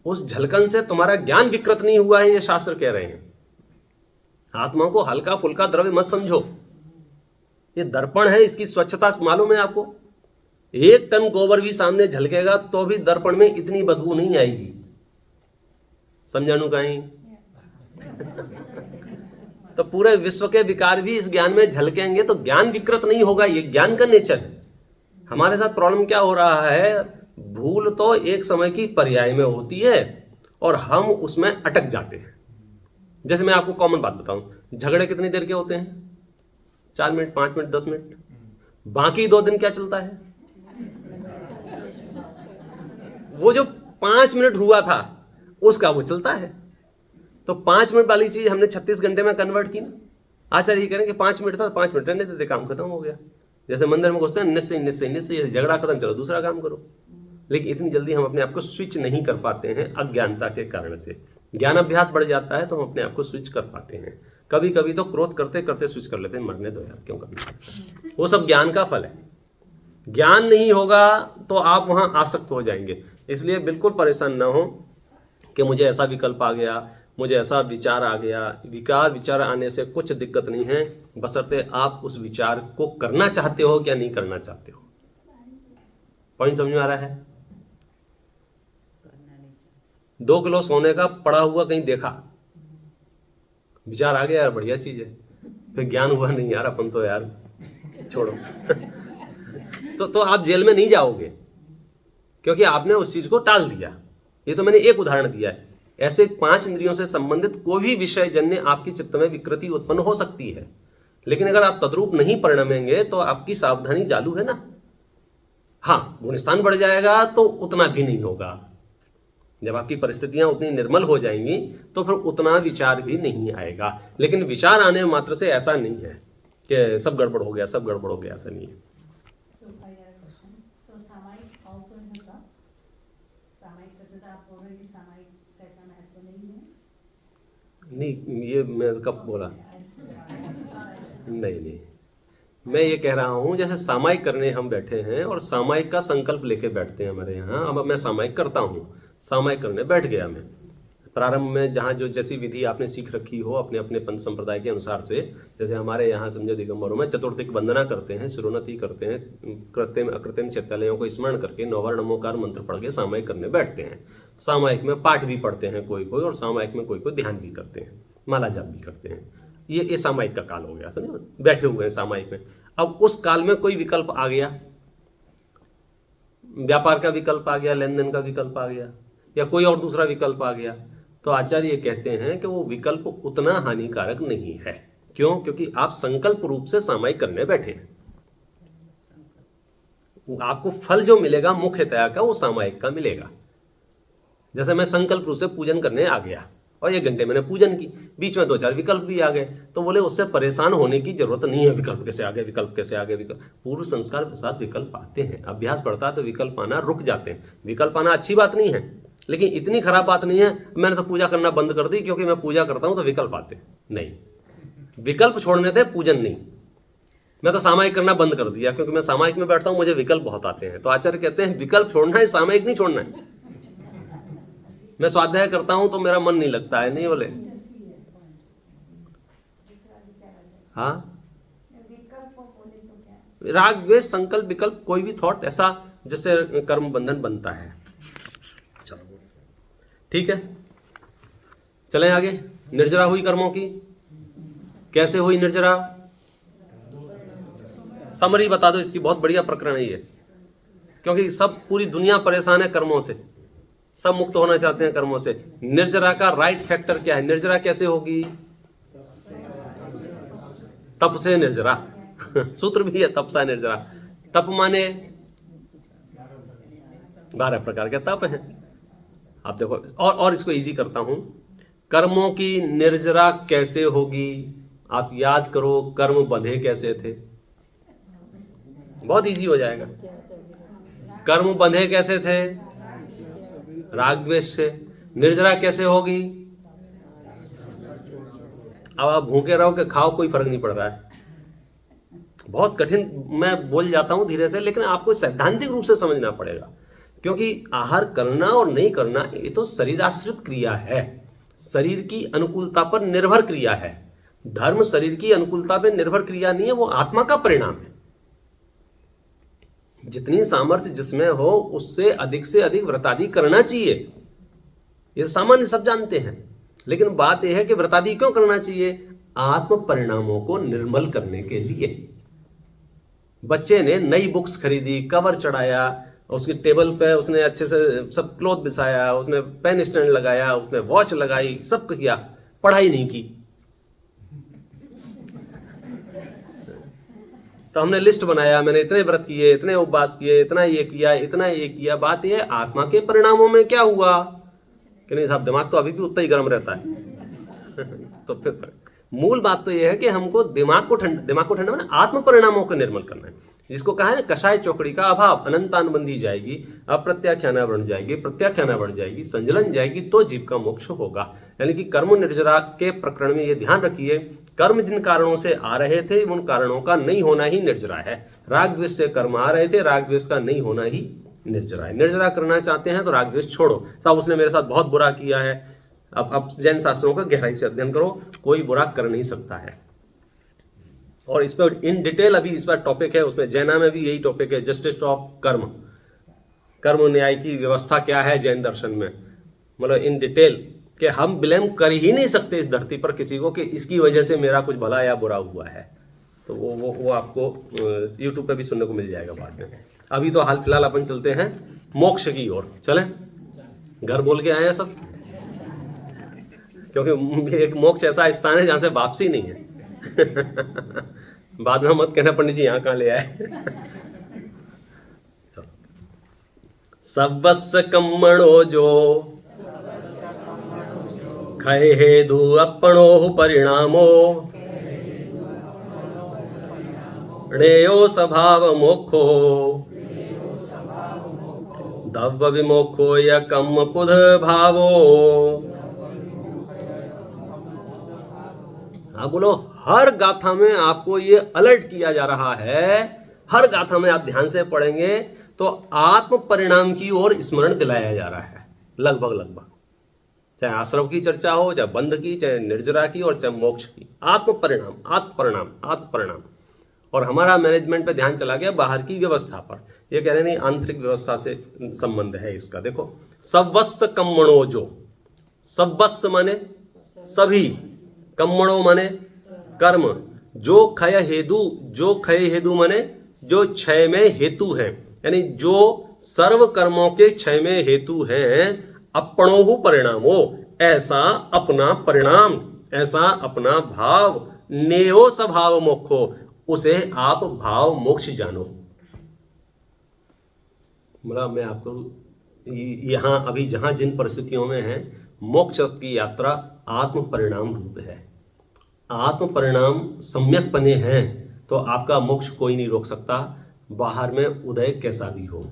उस झलकन से तुम्हारा ज्ञान विकृत नहीं हुआ है, ये शास्त्र कह रहे हैं। आत्मा को हल्का फुल्का द्रव्य मत समझो, ये दर्पण है, इसकी स्वच्छता मालूम है आपको। 1 टन गोबर भी सामने झलकेगा तो भी दर्पण में इतनी बदबू नहीं आएगी। समझानू कहीं? तो पूरे विश्व के विकार भी इस ज्ञान में झलकेंगे तो ज्ञान विकृत नहीं होगा, ये ज्ञान का नेचर है। हमारे साथ प्रॉब्लम क्या हो रहा है, भूल तो एक समय की पर्याय में होती है और हम उसमें अटक जाते हैं। जैसे मैं आपको कॉमन बात बताऊं, झगड़े कितनी देर के होते हैं? 4 मिनट, 5 मिनट, 10 मिनट। बाकी 2 दिन क्या चलता है? वो जो 5 मिनट हुआ था उसका वो चलता है। तो 5 मिनट वाली चीज हमने 36 घंटे में कन्वर्ट की ना। आचार्य ये करें कि 5 मिनट था, 5 मिनट रहने देते, काम खत्म हो गया। जैसे मंदिर में घुसते हैं, निश्चय निश्चय निश्चय, झगड़ा खत्म, चलो दूसरा काम करो। लेकिन इतनी जल्दी हम अपने आप को स्विच नहीं कर पाते हैं अज्ञानता के कारण से। ज्ञान अभ्यास बढ़ जाता है तो हम अपने आप को स्विच कर पाते हैं। कभी कभी तो क्रोध करते करते स्विच कर लेते हैं, मरने दो यार, क्यों करना। वो सब ज्ञान का फल है। ज्ञान नहीं होगा तो आप वहां आसक्त हो जाएंगे। इसलिए बिल्कुल परेशान ना हो कि मुझे ऐसा विकल्प आ गया, मुझे ऐसा विचार आ गया। विचार आने से कुछ दिक्कत नहीं है, बशर्ते आप उस विचार को करना चाहते हो या नहीं करना चाहते हो। पॉइंट समझ में आ रहा है? 2 किलो सोने का पड़ा हुआ कहीं देखा, विचार आ गया यार बढ़िया चीज है, फिर ज्ञान हुआ नहीं यार अपन तो यार छोड़ो। तो आप जेल में नहीं जाओगे, क्योंकि आपने उस चीज को टाल दिया। ये तो मैंने एक उदाहरण दिया है। ऐसे 5 इंद्रियों से संबंधित कोई भी विषय जन्य आपकी चित्त में विकृति उत्पन्न हो सकती है, लेकिन अगर आप तद्रूप नहीं परिणमेंगे तो आपकी सावधानी चालू है ना। हाँ, गुणस्थान बढ़ जाएगा तो उतना भी नहीं होगा। जब आपकी परिस्थितियां उतनी निर्मल हो जाएंगी तो फिर उतना विचार भी नहीं आएगा। लेकिन विचार आने मात्र से ऐसा नहीं है कि सब गड़बड़ हो गया, सब गड़बड़ हो गया, ऐसा नहीं है। So I got a question. So सामायिक also is a cup. सामायिक करते तो आप बोल रहे कि सामायिक का इतना महत्व नहीं है? नहीं, ये मैं कब बोला? नहीं, मैं ये कह रहा हूँ जैसे सामायिक करने हम बैठे हैं और सामायिक का संकल्प लेके बैठते हैं हमारे यहाँ। अब मैं सामायिक करता हूँ, सामायिक करने बैठ गया मैं। प्रारंभ में जहाँ जो जैसी विधि आपने सीख रखी हो अपने अपने पंथ संप्रदाय के अनुसार से, जैसे हमारे यहाँ समझो दिगंबरों में चतुर्दिक वंदना करते हैं, शिरोन्नति करते हैं, कृत्रिम अकृत्रिम चैत्यालयों को स्मरण करके नौवर्ण नमोकार मंत्र पढ़ के सामायिक करने बैठते हैं। सामायिक में पाठ भी पढ़ते हैं कोई कोई, और सामायिक में कोई कोई ध्यान भी करते हैं, माला जाप भी करते हैं। ये सामायिक का काल हो गया, समझो, बैठे हुए हैं सामायिक में। अब उस काल में कोई विकल्प आ गया, व्यापार का विकल्प आ गया, लेन देन का विकल्प आ गया, या कोई और दूसरा विकल्प आ गया, तो आचार्य ये कहते हैं कि वो विकल्प उतना हानिकारक नहीं है। क्यों? क्योंकि आप संकल्प रूप से सामायिक करने बैठे हैं। आपको फल जो मिलेगा मुख्यतया का वो सामायिक का मिलेगा। जैसे मैं संकल्प रूप से पूजन करने आ गया और 1 घंटे मैंने पूजन की, बीच में 2-4 विकल्प भी आ गए, तो बोले उससे परेशान होने की जरूरत नहीं है। विकल्प कैसे आ गए, विकल्प कैसे आ गए? विकल्प पूर्व संस्कार के साथ विकल्प आते हैं। अभ्यास बढ़ता है तो विकल्प आना रुक जाते हैं। विकल्प आना अच्छी बात नहीं है, लेकिन इतनी खराब बात नहीं है मैंने तो पूजा करना बंद कर दी क्योंकि मैं पूजा करता हूं तो विकल्प आते। नहीं, विकल्प छोड़ने थे, पूजन नहीं। मैं तो सामायिक करना बंद कर दिया क्योंकि मैं सामायिक में बैठता हूं, मुझे विकल्प बहुत आते हैं। तो आचार्य कहते हैं विकल्प छोड़ना है, सामायिक नहीं छोड़ना है। मैं स्वाध्याय करता हूं तो मेरा मन नहीं लगता है, नहीं बोले? हाँ, राग द्वेष संकल्प विकल्प कोई भी थॉट ऐसा जिससे कर्म बंधन बनता है। चलो ठीक है, चलें आगे। निर्जरा हुई कर्मों की, कैसे हुई निर्जरा? समरी बता दो इसकी, बहुत बढ़िया प्रकरण है ये, क्योंकि सब पूरी दुनिया परेशान है कर्मों से, सब मुक्त होना चाहते हैं कर्मों से। निर्जरा का राइट फैक्टर क्या है? निर्जरा कैसे होगी? तप से निर्जरा। सूत्र भी है तप सा निर्जरा। तप माने 12 प्रकार के तप हैं। आप देखो, और इसको इजी करता हूं। कर्मों की निर्जरा कैसे होगी? आप याद करो, कर्म बंधे कैसे थे? बहुत इजी हो जाएगा। कर्म बंधे कैसे थे? राग द्वेष से। निर्जरा कैसे होगी? अब आप भूखे रहो कि खाओ, कोई फर्क नहीं पड़ रहा है। बहुत कठिन मैं बोल जाता हूं धीरे से, लेकिन आपको सैद्धांतिक रूप से समझना पड़ेगा, क्योंकि आहार करना और नहीं करना ये तो शरीराश्रित क्रिया है, शरीर की अनुकूलता पर निर्भर क्रिया है। धर्म शरीर की अनुकूलता पर निर्भर क्रिया नहीं है, वो आत्मा का परिणाम है। जितनी सामर्थ्य जिसमें हो उससे अधिक से अधिक व्रतादि करना चाहिए, ये सामान्य सब जानते हैं। लेकिन बात यह है कि व्रतादि क्यों करना चाहिए? आत्म परिणामों को निर्मल करने के लिए। बच्चे ने नई बुक्स खरीदी, कवर चढ़ाया, उसकी टेबल पे उसने अच्छे से सब क्लॉथ बिछाया, उसने पेन स्टैंड लगाया, उसने वॉच लगाई, सब किया, पढ़ाई नहीं की। तो हमने लिस्ट बनाया, मैंने इतने व्रत किए, इतने उपवास किए, इतना ये किया, इतना ये किया। बात ये है आत्मा के परिणामों में क्या हुआ कि नहीं साहब, दिमाग तो अभी भी उतना ही गर्म रहता है। तो फिर मूल बात तो ये है कि हमको दिमाग को ठंडा माने आत्म परिणामों को निर्मल करना है। जिसको कहा है ना कषाय चौकड़ी का अभाव, अनंतान बंधी जाएगी, अप्रत्याख्याना बढ़ जाएगी, प्रत्याख्याना बढ़ जाएगी, संजलन जाएगी, तो जीव का मोक्ष होगा। यानी कि कर्म निर्जरा के प्रकरण में ये ध्यान रखिए, कर्म जिन कारणों से आ रहे थे उन कारणों का नहीं होना ही निर्जरा है। राग द्वेष से कर्म आ रहे थे, राग द्वेष का नहीं होना ही निर्जरा है। निर्जरा करना चाहते हैं तो राग द्वेष छोड़ो। साहब उसने मेरे साथ बहुत बुरा किया है, अब जैन शास्त्रों का गहराई से अध्ययन करो, कोई बुरा कर नहीं सकता है। और इस पर इन डिटेल अभी इस बार टॉपिक है, उसमें जैना में भी यही टॉपिक है, जस्टिस ऑफ कर्म, कर्म न्याय की व्यवस्था क्या है जैन दर्शन में, मतलब इन डिटेल कि हम ब्लेम कर ही नहीं सकते इस धरती पर किसी को कि इसकी वजह से मेरा कुछ भला या बुरा हुआ है। तो वो आपको यूट्यूब पे भी सुनने को मिल जाएगा बाद में। अभी तो हाल फिलहाल अपन चलते हैं मोक्ष की ओर। चलें, घर बोल के आए हैं सब, क्योंकि एक मोक्ष ऐसा स्थान है जहां से वापसी नहीं है। बाद में मत कहना पंडित जी यहाँ कहाँ ले आए। सर्वस्व कर्मणो जो खय हेतु अपनो परिणामो णेयो स्वभाव मोक्षो दव्य विमोक्षो य कम पुध भावो। हाँ बोलो, हर गाथा में आपको ये अलर्ट किया जा रहा है, हर गाथा में आप ध्यान से पढ़ेंगे तो आत्म परिणाम की ओर स्मरण दिलाया जा रहा है लगभग, चाहे आश्रव की चर्चा हो, चाहे बंध की, चाहे निर्जरा की और चाहे मोक्ष की। आत्म परिणाम। और हमारा मैनेजमेंट पे ध्यान चला गया बाहर की व्यवस्था पर। ये कह रहे नहीं, आंतरिक व्यवस्था से संबंध है इसका। देखो, सर्वस्व कर्मणो जो, सर्वस्व माने सभी, कर्मणो माने कर्म, जो क्षय हेतु माने जो क्षय में हेतु है, यानी जो सर्व कर्मों के क्षय में हेतु हैं। अपणोहु परिणामो, ऐसा अपना परिणाम, ऐसा अपना भाव, नेयो स्वभाव मोक्षो, उसे आप भाव मोक्ष जानो। मतलब मैं आपको यहां अभी जहां जिन परिस्थितियों में है, मोक्ष की यात्रा आत्म परिणाम रूप है। आत्म परिणाम सम्यक बने हैं तो आपका मोक्ष कोई नहीं रोक सकता, बाहर में उदय कैसा भी हो।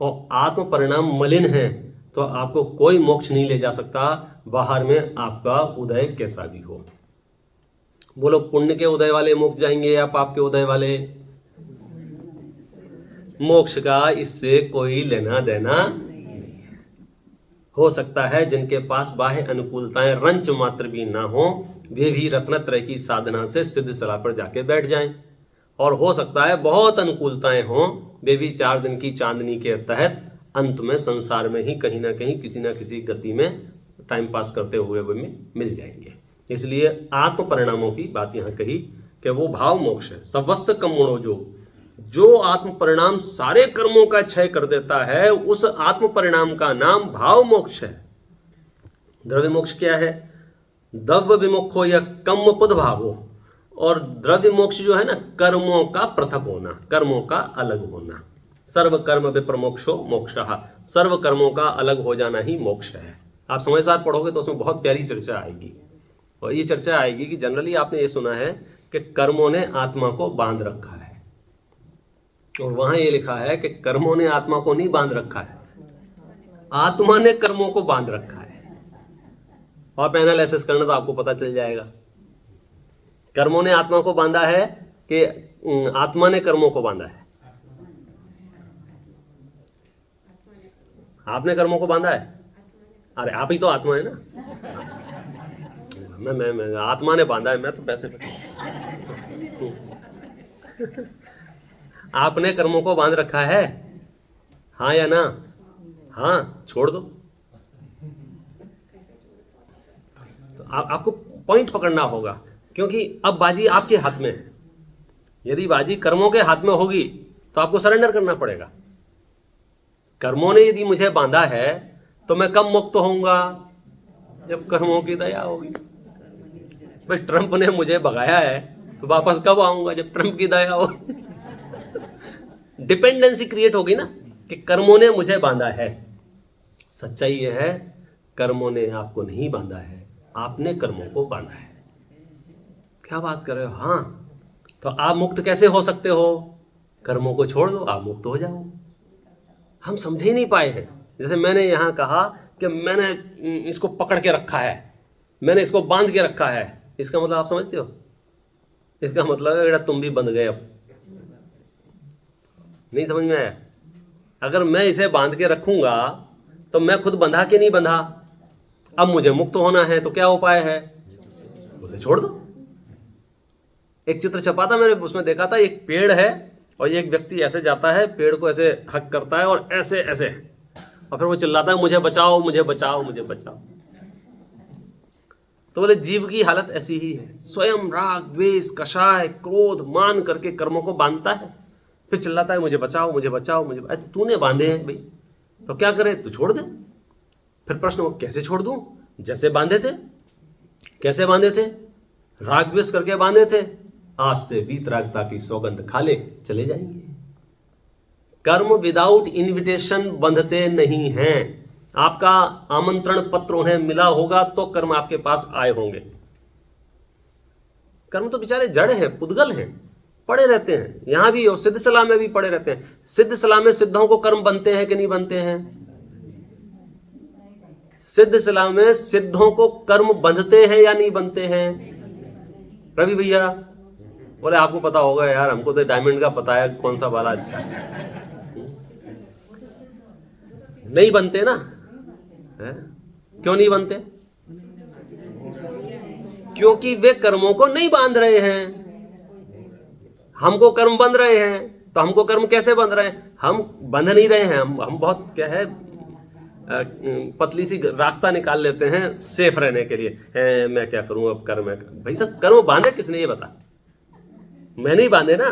और आत्म परिणाम मलिन है तो आपको कोई मोक्ष नहीं ले जा सकता, बाहर में आपका उदय कैसा भी हो। बोलो, पुण्य के उदय वाले मोक्ष जाएंगे या पाप के उदय वाले? मोक्ष का इससे कोई लेना देना नहीं है। हो सकता है जिनके पास बाह्य अनुकूलताएं रंच मात्र भी ना हो, वे भी रत्नत्रय की साधना से सिद्ध सलाह पर जाके बैठ जाएं। और हो सकता है बहुत अनुकूलताएं हों, वे भी 4 दिन की चांदनी के तहत अंत में संसार में ही कहीं ना कहीं किसी ना किसी गति में टाइम पास करते हुए वे मिल जाएंगे। इसलिए आत्म परिणामों की बात यहाँ कही कि वो भाव मोक्ष है। सर्वस्व कर्मणो जो आत्म परिणाम सारे कर्मों का क्षय कर देता है, उस आत्म परिणाम का नाम भाव मोक्ष है। द्रव्य मोक्ष क्या है? द्रव्य विमुखो या कम पुध भावो। और द्रव्य मोक्ष जो है ना, कर्मों का पृथक होना, कर्मों का अलग होना। सर्व कर्म विप्रमोक्षो मोक्षः, सर्व कर्मों का अलग हो जाना ही मोक्ष है। आप समझदार पढ़ोगे तो उसमें बहुत प्यारी चर्चा आएगी। और ये चर्चा आएगी कि जनरली आपने ये सुना है कि कर्मों ने आत्मा को बांध रखा है, और वहां ये लिखा है कि कर्मों ने आत्मा को नहीं बांध रखा है, आत्मा ने कर्मों को बांध रखा है। आप एनालिसिस करना तो आपको पता चल जाएगा। कर्मों ने आत्मा को बांधा है कि आत्मा ने कर्मों को बांधा है? आपने कर्मों को बांधा है। अरे आप ही तो आत्मा है ना। मैं आत्मा ने बांधा है, मैं तो पैसे पे। आपने कर्मों को बांध रखा है, हाँ या ना? हाँ, छोड़ दो। तो आपको पॉइंट पकड़ना होगा, क्योंकि अब बाजी आपके हाथ में है। यदि बाजी कर्मों के हाथ में होगी तो आपको सरेंडर करना पड़ेगा। कर्मों ने यदि मुझे बांधा है तो मैं कब मुक्त होऊंगा? जब कर्मों की दया होगी। भाई ट्रंप ने मुझे भगाया है तो वापस कब आऊंगा? जब ट्रम्प की दया हो। डिपेंडेंसी क्रिएट होगी ना कि कर्मों ने मुझे बांधा है। सच्चाई यह है, कर्मों ने आपको नहीं बांधा है, आपने कर्मों को बांधा है। क्या बात कर रहे हो? हाँ, तो आप मुक्त कैसे हो सकते हो? कर्मों को छोड़ दो, आप मुक्त हो जाओ। हम समझ ही नहीं पाए हैं। जैसे मैंने यहाँ कहा कि मैंने इसको पकड़ के रखा है, मैंने इसको बांध के रखा है, इसका मतलब आप समझते हो? इसका मतलब है तुम भी बंध गए। अब नहीं समझ में आया? अगर मैं इसे बांध के रखूंगा तो मैं खुद बंधा कि नहीं बंधा? अब मुझे मुक्त होना है, तो क्या उपाय है? उसे छोड़ दो। एक चित्र छपा था मैंने, उसमें देखा था एक पेड़ है और एक व्यक्ति ऐसे जाता है, पेड़ को ऐसे हक करता है और ऐसे ऐसे, और फिर वो चिल्लाता है मुझे बचाओ, मुझे बचाओ, मुझे बचाओ। तो बोले जीव की हालत ऐसी ही है, स्वयं राग द्वेष कषाय क्रोध मान करके कर्मों को बांधता है, फिर चिल्लाता है मुझे बचाओ, मुझे बचाओ, मुझे बचाओ। तूने बांधे हैं भाई, तो क्या करे? तू छोड़ दे। फिर प्रश्न वो कैसे छोड़ दूं? जैसे बांधे थे। कैसे बांधे थे? राग द्वेष करके बांधे थे। आज से वीतरागता की सौगंध खा ले, चले जाएंगे। कर्म विदाउट इनविटेशन बंधते नहीं हैं। आपका आमंत्रण पत्र उन्हें मिला होगा तो कर्म आपके पास आए होंगे। कर्म तो बेचारे जड़ हैं, पुद्गल हैं, पड़े रहते हैं। यहां भी और सिद्ध सलाह में भी पड़े रहते हैं। सिद्ध सलाह में सिद्धों को कर्म बनते हैं कि नहीं बनते हैं? सिद्ध सलाह में सिद्धों को कर्म बंधते हैं या नहीं बनते हैं? रवि भैया बोले आपको पता होगा यार, हमको तो डायमंड का पता है कौन सा वाला अच्छा है। नहीं बनते ना है? क्यों नहीं बनते? क्योंकि वे कर्मों को नहीं बांध रहे हैं। हमको कर्म बंध रहे हैं, तो हमको कर्म कैसे बंध रहे हैं? हम बंध नहीं रहे हैं, हम बहुत क्या है पतली सी रास्ता निकाल लेते हैं सेफ रहने के लिए। मैं क्या करूं अब, कर्म है। भाई साहब कर्म बांधे किसने, ये बता? मैंने ही बांधे ना।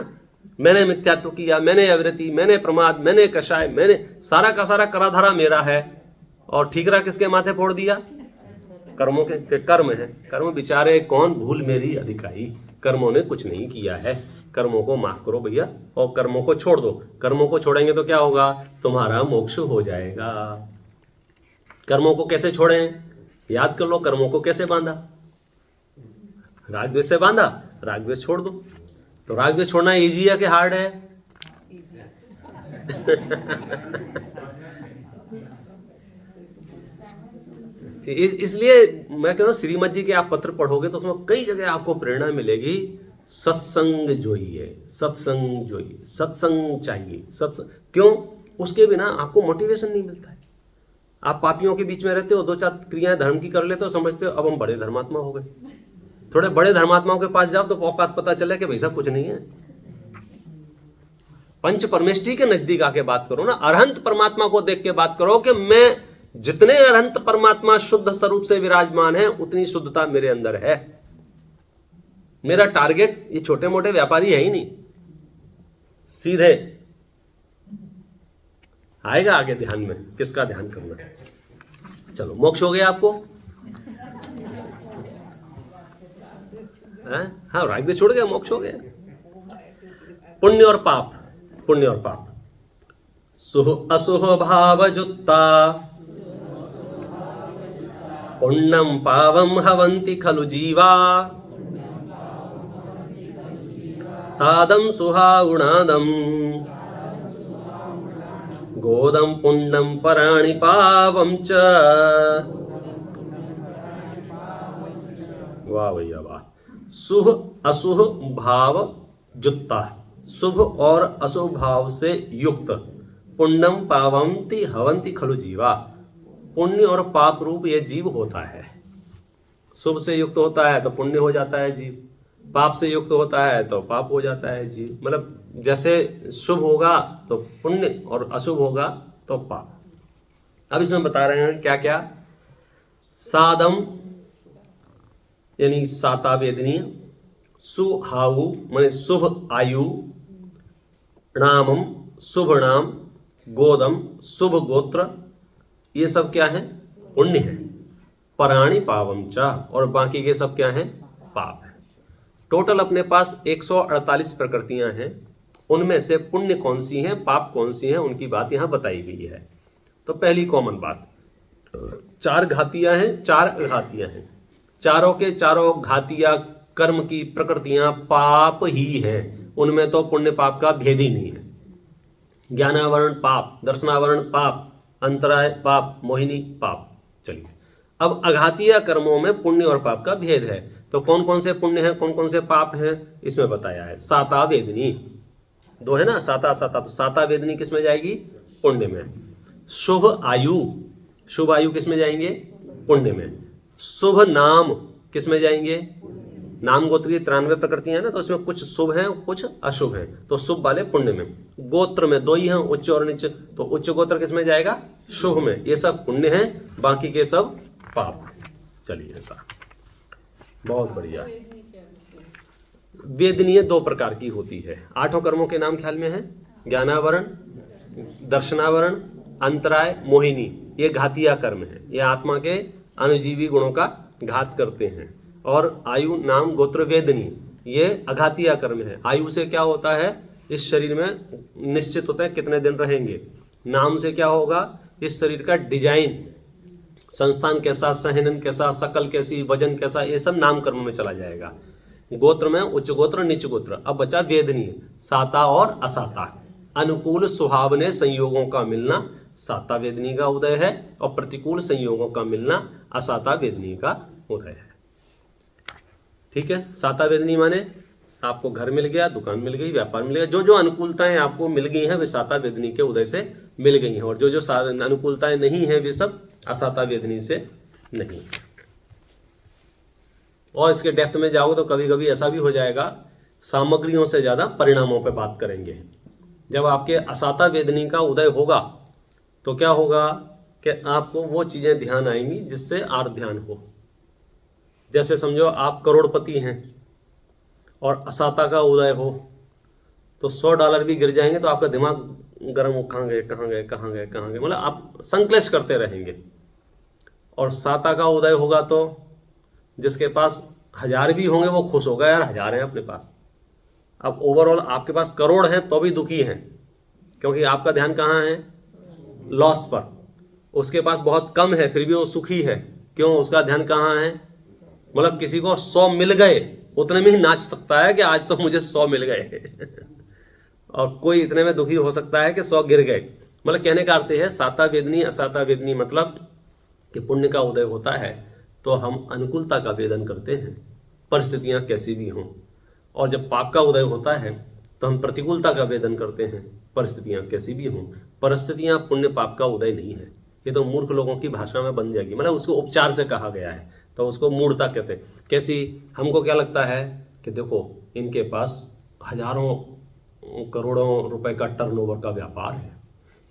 मैंने मिथ्यात्व किया, मैंने अविरति, मैंने प्रमाद, मैंने कषाय, मैंने सारा का सारा कराधारा मेरा है, और ठीकरा किसके माथे फोड़ दिया? कर्मों के कर्म है। कर्म बेचारे कौन, भूल मेरी अधिकाई। कर्मों ने कुछ नहीं किया है। कर्मों को माफ करो भैया और कर्मों को छोड़ दो। कर्मों को छोड़ेंगे तो क्या होगा? तुम्हारा मोक्ष हो जाएगा। कर्मों को कैसे छोड़ें? याद कर लो, कर्मों को कैसे बांधा? राग द्वेष से बांधा, राग द्वेष छोड़ दो। तो राग द्वेष छोड़ना इजी है कि हार्ड है? इसलिए मैं कहता हूं श्रीमद जी के आप पत्र पढ़ोगे तो उसमें कई जगह आपको प्रेरणा मिलेगी। सत्संग जोइए, सत्संग जोइए, सत्संग चाहिए। सत्संग क्यों? उसके बिना आपको मोटिवेशन नहीं मिलता है। आप पापियों के बीच में रहते हो, 2-4 क्रियाएं धर्म की कर लेते हो, समझते हो अब हम बड़े धर्मात्मा हो गए। थोड़े बड़े धर्मात्माओं के पास जाओ तो औकात पता चले कि भाई साहब कुछ नहीं है। पंच परमेष्ठी के नजदीक आके बात करो ना, अरहंत परमात्मा को देख के बात करो कि मैं जितने अरहंत परमात्मा शुद्ध स्वरूप से विराजमान है उतनी शुद्धता मेरे अंदर है। मेरा टारगेट ये छोटे मोटे व्यापारी है ही नहीं, सीधे आएगा आगे ध्यान में किसका ध्यान करना है। चलो मोक्ष हो गया आपको। हाँ राग द्वेष छोड़ गया, मोक्ष हो गया। पुण्य और पाप, पुण्य और पाप। सुह असुह भाव जुत्ता पुण्यम पावम हवंति खलु जीवा सादम सुहाउणादम गोदम पुण्यम पराणि पावम च। वाह भैया वाह। शुभ अशुभ भाव जुत्ता, शुभ और अशुभ भाव से युक्त। पुण्यम पावंति हवंति खलु जीवा, पुण्य और पाप रूप ये जीव होता है। शुभ से युक्त होता है तो पुण्य हो जाता है जीव, पाप से युक्त होता है तो पाप हो जाता है जीव। मतलब जैसे शुभ होगा तो पुण्य और अशुभ होगा तो पाप। अब इसमें बता रहे हैं क्या क्या। सादम यानी साता वेदनीय, सुहाऊ माने शुभ आयु, नामम शुभ नाम, गोदम शुभ गोत्र, ये सब क्या है? पुण्य है। पराणि पावम चा, और बाकी के सब क्या है? पाप है। टोटल अपने पास 148 प्रकृतियां हैं, उनमें से पुण्य कौन सी हैं, पाप कौन सी हैं, उनकी बात यहाँ बताई गई है। तो पहली कॉमन बात, 4 घातियां हैं, 4 अघातियां हैं। चारों के चारों घातिया कर्म की प्रकृतियां पाप ही हैं, उनमें तो पुण्य पाप का भेद ही नहीं है। ज्ञानावरण पाप, दर्शनावरण पाप, अंतराय पाप, मोहिनी पाप। चलिए, अब अघातीय कर्मों में पुण्य और पाप का भेद है। तो कौन कौन से पुण्य हैं, कौन कौन से पाप हैं, इसमें बताया है। साता वेदनी, 2 है ना, साता साता, तो साता वेदनी किस में जाएगी, पुण्य में। शुभ आयु, शुभ आयु किस में जाएंगे, पुण्य में। शुभ नाम किस में जाएंगे, नाम गोत्र की 93 प्रकृतियां हैं ना, तो उसमें कुछ शुभ हैं कुछ अशुभ हैं, तो शुभ वाले पुण्य में। गोत्र में 2 ही हैं, उच्च और नीच, तो उच्च गोत्र किस में जाएगा, शुभ में। ये सब पुण्य हैं, बाकी के सब पाप हैं। चलिए ऐसा, बहुत बढ़िया। वेदनीय 2 प्रकार की होती है। 8 कर्मों के नाम ख्याल में है, ज्ञानावरण, दर्शनावरण, अंतराय, मोहिनी। ये घातिया कर्म है, ये आत्मा के अनुजीवी गुणों का घात करते हैं। और आयु नाम गोत्र वेदनी, ये अघातिया कर्म है। आयु से क्या होता है, इस शरीर में निश्चित होता है कितने दिन रहेंगे। नाम से क्या होगा, इस शरीर का डिजाइन, संस्थान कैसा, सहनन कैसा, शकल कैसी, वजन कैसा, ये सब नाम कर्म में चला जाएगा। गोत्र में उच्च गोत्र नीच गोत्र। अब बचा वेदनीय, साता और असाता। अनुकूल सुहावने संयोगों का मिलना साता वेदनी का उदय है, और प्रतिकूल संयोगों का मिलना असाता वेदनी का उदय है। ठीक है, साता वेदनी माने आपको घर मिल गया, दुकान मिल गई, व्यापार मिल गया, जो जो अनुकूलताएं आपको मिल गई हैं वे साता वेदनी के उदय से मिल गई हैं, और जो जो अनुकूलताएं नहीं हैं वे सब असाता वेदनी से नहीं। और इसके डेप्थ में जाओगे तो कभी कभी ऐसा भी हो जाएगा, सामग्रियों से ज्यादा परिणामों पर बात करेंगे। जब आपके असाता वेदनी का उदय होगा तो क्या होगा कि आपको वो चीजें ध्यान आएंगी जिससे आर ध्यान हो। जैसे समझो आप करोड़पति हैं और असाता का उदय हो, तो $100 भी गिर जाएंगे तो आपका दिमाग गर्म हो, कहाँ गए कहाँ गए कहाँ गए कहाँ गए, मतलब आप संक्लेश करते रहेंगे। और साता का उदय होगा तो जिसके पास 1000 भी होंगे वो खुश होगा, यार 1000 हैं अपने पास। अब ओवरऑल आपके पास करोड़ हैं तो भी दुखी हैं, क्योंकि आपका ध्यान कहाँ है, लॉस पर। उसके पास बहुत कम है फिर भी वो सुखी है, क्यों, उसका ध्यान कहाँ है, मतलब किसी को 100 मिल गए उतने में ही नाच सकता है कि आज तो मुझे 100 मिल गए और कोई इतने में दुखी हो सकता है कि 100 गिर गए। मतलब कहने का अर्थ है साता वेदनी असाता वेदनी, मतलब कि पुण्य का उदय होता है तो हम अनुकूलता का वेदन करते हैं, परिस्थितियां कैसी भी हों। और जब पाप का उदय होता है तो हम प्रतिकूलता का वेदन करते हैं, परिस्थितियां कैसी भी हों। परिस्थितियां पुण्य पाप का उदय नहीं है, ये तो मूर्ख लोगों की भाषा में बन जाएगी, मतलब उसको उपचार से कहा गया है तो उसको मूर्खता कहते हैं। कैसी, हमको क्या लगता है कि देखो इनके पास हजारों करोड़ों रुपए का टर्नओवर का व्यापार है,